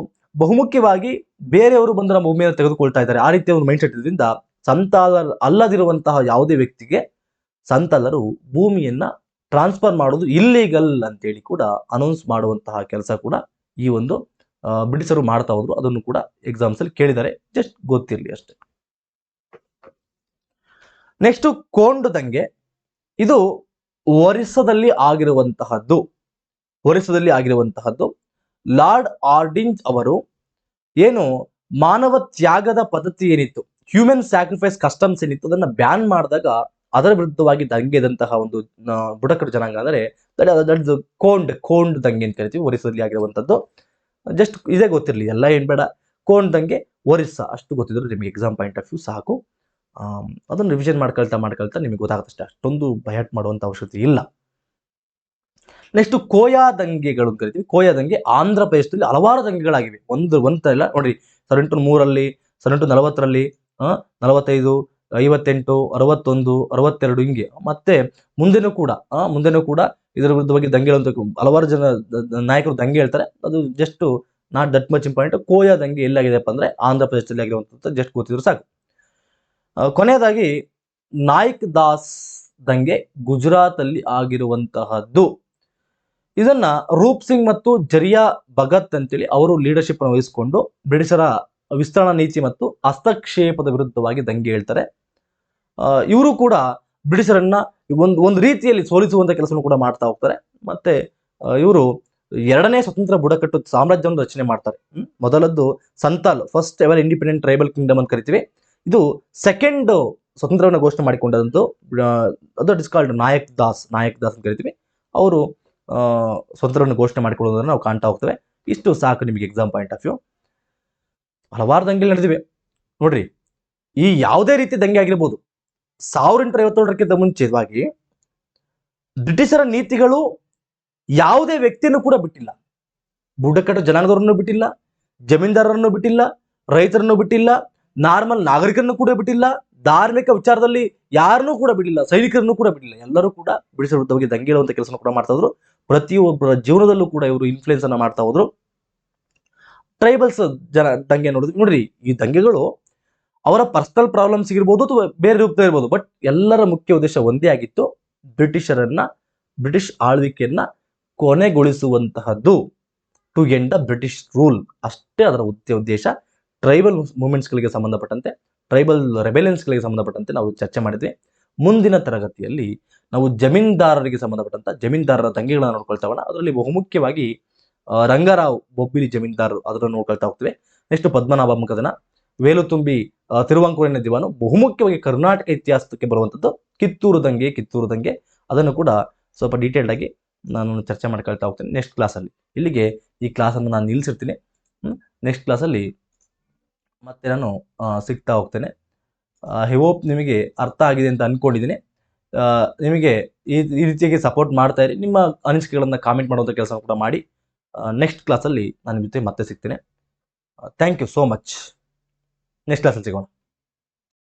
ಬಹುಮುಖ್ಯವಾಗಿ ಬೇರೆಯವರು ಬಂದು ನಮ್ಮ ಭೂಮಿಯನ್ನು ತೆಗೆದುಕೊಳ್ತಾ ಇದ್ದಾರೆ, ಆ ರೀತಿಯ ಒಂದು ಮೈಂಡ್ ಸೆಟ್ ಇದ್ರಿಂದ ಸಂತಾಲರ್ ಅಲ್ಲದಿರುವಂತಹ ಯಾವುದೇ ವ್ಯಕ್ತಿಗೆ ಸಂತಾಲರು ಭೂಮಿಯನ್ನ ಟ್ರಾನ್ಸ್ಫರ್ ಮಾಡೋದು ಇಲ್ಲೀಗಲ್ ಅಂತೇಳಿ ಕೂಡ ಅನೌನ್ಸ್ ಮಾಡುವಂತಹ ಕೆಲಸ ಕೂಡ ಈ ಒಂದು ಬ್ರಿಟಿಷರು ಮಾಡ್ತಾ ಹೋದ್ರು. ಅದನ್ನು ಕೂಡ ಎಕ್ಸಾಮ್ಸ್ ಅಲ್ಲಿ ಕೇಳಿದ್ದಾರೆ, ಜಸ್ಟ್ ಗೊತ್ತಿರಲಿ ಅಷ್ಟೇ. ನೆಕ್ಸ್ಟ್ ಕೊಂಡ್ ದಂಗೆ. ಇದು ಒರಿಸ್ಸಾದಲ್ಲಿ ಆಗಿರುವಂತಹದ್ದು. ಲಾರ್ಡ್ ಆರ್ಡಿನ್ಸ್ ಅವರು ಏನು ಮಾನವ ತ್ಯಾಗದ ಪದ್ಧತಿ ಏನಿತ್ತು, ಹ್ಯೂಮನ್ ಸ್ಯಾಕ್ರಿಫೈಸ್ ಕಸ್ಟಮ್ಸ್ ಏನಿತ್ತು, ಅದನ್ನ ಬ್ಯಾನ್ ಮಾಡಿದಾಗ ಅದರ ವಿರುದ್ಧವಾಗಿ ದಂಗೆ ಎದ್ದಂತಹ ಒಂದು ಬುಡಕಟ್ಟು ಜನಾಂಗ ಅಂದರೆ ಕೋಂಡ್ ದಂಗೆ ಅಂತ ಕರಿತೀವಿ, ಒರಿಸ್ಸಾದಲ್ಲಿ ಆಗಿರುವಂತದ್ದು. ಜಸ್ಟ್ ಇದೇ ಗೊತ್ತಿರಲಿ, ಎಲ್ಲ ಏನ್ ಬೇಡ. ಕೋಂಡ್ ದಂಗೆ ಒರಿಸ್ಸಾ ಅಷ್ಟು ಗೊತ್ತಿದ್ರು ನಿಮಗೆ ಎಕ್ಸಾಮ್ ಪಾಯಿಂಟ್ ಆಫ್ ವ್ಯೂ ಸಾಕು. ಅದನ್ನು ರಿವಿಷನ್ ಮಾಡ್ಕೊಳ್ತಾ ನಿಮಗೆ ಗೊತ್ತಾಗುತ್ತಷ್ಟೇ, ಅಷ್ಟೊಂದು ಭಯಟ್ ಮಾಡುವಂತ ಅವಶ್ಯಕತೆ ಇಲ್ಲ. ನೆಕ್ಸ್ಟ್ ಕೋಯಾ ದಂಗೆಗಳು ಅಂತ ಕರಿತೀವಿ. ಕೋಯಾ ದಂಗೆ ಆಂಧ್ರ ಪ್ರದೇಶದಲ್ಲಿ ಹಲವಾರು ದಂಗೆಗಳಾಗಿವೆ, ಒಂದ ಇಲ್ಲ ನೋಡ್ರಿ. 1803, 1840, 45, 58, 61, 62 ಹಿಂಗೆ. ಮತ್ತೆ ಮುಂದೆನೂ ಕೂಡ ಇದರ ವಿರುದ್ಧವಾಗಿ ದಂಗೆಗಳಂತ ಹಲವಾರು ಜನ ನಾಯಕರು ದಂಗೆ ಹೇಳ್ತಾರೆ. ಅದು just not that much important. Koya ದಂಗೆ ಎಲ್ಲಾಗಿದೆಪ್ಪ ಅಂದ್ರೆ ಆಂಧ್ರ ಪ್ರದೇಶದಲ್ಲಿ ಆಗಿರುವಂತದ್ದು, ಜಸ್ಟ್ ಗೊತ್ತಿದ್ರು ಸಾಕು. ಕೊನೆಯದಾಗಿ ನಾಯಕ್ ದಾಸ್ ದಂಗೆ ಗುಜರಾತ್ ಅಲ್ಲಿ ಆಗಿರುವಂತಹದ್ದು. ಇದನ್ನ ರೂಪ್ ಸಿಂಗ್ ಮತ್ತು ಜರಿಯಾ ಭಗತ್ ಅಂತೇಳಿ ಅವರು ಲೀಡರ್ಶಿಪ್ ಅನ್ನು ವಹಿಸಿಕೊಂಡು ಬ್ರಿಟಿಷರ ವಿಸ್ತರಣಾ ನೀತಿ ಮತ್ತು ಹಸ್ತಕ್ಷೇಪದ ವಿರುದ್ಧವಾಗಿ ದಂಗೆ ಹೇಳ್ತಾರೆ. ಇವರು ಕೂಡ ಬ್ರಿಟಿಷರನ್ನ ಒಂದು ರೀತಿಯಲ್ಲಿ ಸೋಲಿಸುವಂತ ಕೆಲಸವನ್ನು ಕೂಡ ಮಾಡ್ತಾ ಹೋಗ್ತಾರೆ. ಮತ್ತೆ ಇವರು ಎರಡನೇ ಸ್ವತಂತ್ರ ಬುಡಕಟ್ಟು ಸಾಮ್ರಾಜ್ಯವನ್ನು ರಚನೆ ಮಾಡ್ತಾರೆ. ಮೊದಲದ್ದು Santhal, first ever independent tribal kingdom ಅಂತ ಕರಿತೀವಿ. ಇದು ಸೆಕೆಂಡ್ ಸ್ವತಂತ್ರವನ್ನು ಘೋಷಣೆ ಮಾಡಿಕೊಂಡಂತೂ, ಅದು ಇಸ್ ಕಾಲ್ಡ್ ನಾಯಕ್ ದಾಸ್ ಅಂತ ಕರಿತೀವಿ. ಅವರು ಸ್ವತಂತ್ರವನ್ನು ಘೋಷಣೆ ಮಾಡಿಕೊಳ್ಳೋದನ್ನ ನಾವು ಕಾಣ್ತಾ ಹೋಗ್ತೇವೆ. ಇಷ್ಟು ಸಾಕು ನಿಮಗೆ ಎಕ್ಸಾಮ್ ಪಾಯಿಂಟ್ ಆಫ್ ವ್ಯೂ. ಹಲವಾರು ದಂಗೆಗಳು ನಡೆದಿವೆ ನೋಡ್ರಿ. ಈ ಯಾವುದೇ ರೀತಿ ದಂಗೆ ಆಗಿರ್ಬೋದು, 1857ಕ್ಕಿಂತ ಮುಂಚಿತವಾಗಿ ಬ್ರಿಟಿಷರ ನೀತಿಗಳು ಯಾವುದೇ ವ್ಯಕ್ತಿಯನ್ನು ಕೂಡ ಬಿಟ್ಟಿಲ್ಲ. ಬುಡಕಟ್ಟು ಜನಾಂಗದವರನ್ನು ಬಿಟ್ಟಿಲ್ಲ, ಜಮೀನ್ದಾರರನ್ನು ಬಿಟ್ಟಿಲ್ಲ, ರೈತರನ್ನು ಬಿಟ್ಟಿಲ್ಲ, ನಾರ್ಮಲ್ ನಾಗರಿಕರನ್ನು ಕೂಡ ಬಿಟ್ಟಿಲ್ಲ, ಧಾರ್ಮಿಕ ವಿಚಾರದಲ್ಲಿ ಯಾರನ್ನೂ ಕೂಡ ಬಿಟ್ಟಿಲ್ಲ, ಸೈನಿಕರನ್ನು ಕೂಡ ಬಿಟ್ಟಿಲ್ಲ. ಎಲ್ಲರೂ ಕೂಡ ಬ್ರಿಟಿಷರ ವಿರುದ್ಧವಾಗಿ ದಂಗೆ ಹೇಳುವಂತ ಕೆಲಸ ಕೂಡ ಮಾಡ್ತಾ ಹೋದ್ರು. ಪ್ರತಿಯೊಬ್ಬರ ಜೀವನದಲ್ಲೂ ಕೂಡ ಇವರು ಇನ್ಫ್ಲೂಯೆನ್ಸ್ ಅನ್ನ ಮಾಡ್ತಾ ಹೋದ್ರು. ಟ್ರೈಬಲ್ಸ್ ದಂಗೆ ನೋಡ್ರಿ, ಈ ದಂಗೆಗಳು ಅವರ ಪರ್ಸನಲ್ ಪ್ರಾಬ್ಲಮ್ಸ್ ಇರ್ಬೋದು ಅಥವಾ ಬೇರೆ ರೂಪದಲ್ಲಿ ಇರ್ಬೋದು, ಬಟ್ ಎಲ್ಲರ ಮುಖ್ಯ ಉದ್ದೇಶ ಒಂದೇ ಆಗಿತ್ತು, ಬ್ರಿಟಿಷ್ ಆಳ್ವಿಕೆಯನ್ನ ಕೊನೆಗೊಳಿಸುವಂತಹದ್ದು, to end the British rule. ಅಷ್ಟೇ ಅದರ ಉದ್ದೇಶ. ಟ್ರೈಬಲ್ ಮೂವ್ಮೆಂಟ್ಸ್ಗಳಿಗೆ ಸಂಬಂಧಪಟ್ಟಂತೆ, ಟ್ರೈಬಲ್ ರೆಬೆಲಿಯನ್ಸ್ಗಳಿಗೆ ಸಂಬಂಧಪಟ್ಟಂತೆ ನಾವು ಚರ್ಚೆ ಮಾಡಿದ್ವಿ. ಮುಂದಿನ ತರಗತಿಯಲ್ಲಿ ನಾವು ಜಮೀನ್ದಾರರಿಗೆ ಸಂಬಂಧಪಟ್ಟಂತ ಜಮೀನ್ದಾರರ ದಂಗೆಗಳನ್ನ ನೋಡ್ಕೊಳ್ತಾ ಹೋಗೋಣ. ಅದರಲ್ಲಿ ಬಹುಮುಖ್ಯವಾಗಿ ರಂಗರಾವ್ ಬೊಬ್ಬಿಲಿ ಜಮೀನ್ದಾರರು, ಅದನ್ನು ನೋಡ್ಕೊಳ್ತಾ ಹೋಗ್ತೇವೆ. ನೆಕ್ಸ್ಟ್ ಪದ್ಮನಾಭಂ ಕದನ, ವೇಲುತುಂಬಿ ತಿರುವಾಂಕೂರಿನ ದಿವಾನು, ಬಹುಮುಖ್ಯವಾಗಿ ಕರ್ನಾಟಕ ಇತಿಹಾಸಕ್ಕೆ ಬರುವಂತದ್ದು ಕಿತ್ತೂರು ದಂಗೆ. ಅದನ್ನು ಕೂಡ ಸ್ವಲ್ಪ ಡೀಟೇಲ್ಡ್ ಆಗಿ ನಾನು ಚರ್ಚೆ ಮಾಡ್ಕೊಳ್ತಾ ಹೋಗ್ತೇನೆ ನೆಕ್ಸ್ಟ್ ಕ್ಲಾಸಲ್ಲಿ. ಇಲ್ಲಿಗೆ ಈ ಕ್ಲಾಸನ್ನು ನಾನು ನಿಲ್ಲಿಸಿರ್ತೀನಿ. ನೆಕ್ಸ್ಟ್ ಕ್ಲಾಸಲ್ಲಿ ಮತ್ತೆ ನಾನು ಸಿಗ್ತಾ ಹೋಗ್ತೇನೆ. ಐ ಹೋಪ್ ನಿಮಗೆ ಅರ್ಥ ಆಗಿದೆ ಅಂತ ಅನ್ಕೊಂಡಿದ್ದೀನಿ. ನಿಮಗೆ ಈ ರೀತಿಯಾಗಿ ಸಪೋರ್ಟ್ ಮಾಡ್ತಾ ಇರಿ. ನಿಮ್ಮ ಅನಿಸಿಕೆಗಳನ್ನ ಕಾಮೆಂಟ್ ಮಾಡುವಂಥ ಕೆಲಸ ಕೂಡ ಮಾಡಿ. ನೆಕ್ಸ್ಟ್ ಕ್ಲಾಸಲ್ಲಿ ನಾನು ಜೊತೆ ಮತ್ತೆ ಸಿಗ್ತೇನೆ. Thank you so much. Next ಕ್ಲಾಸಲ್ಲಿ ಸಿಗೋಣ.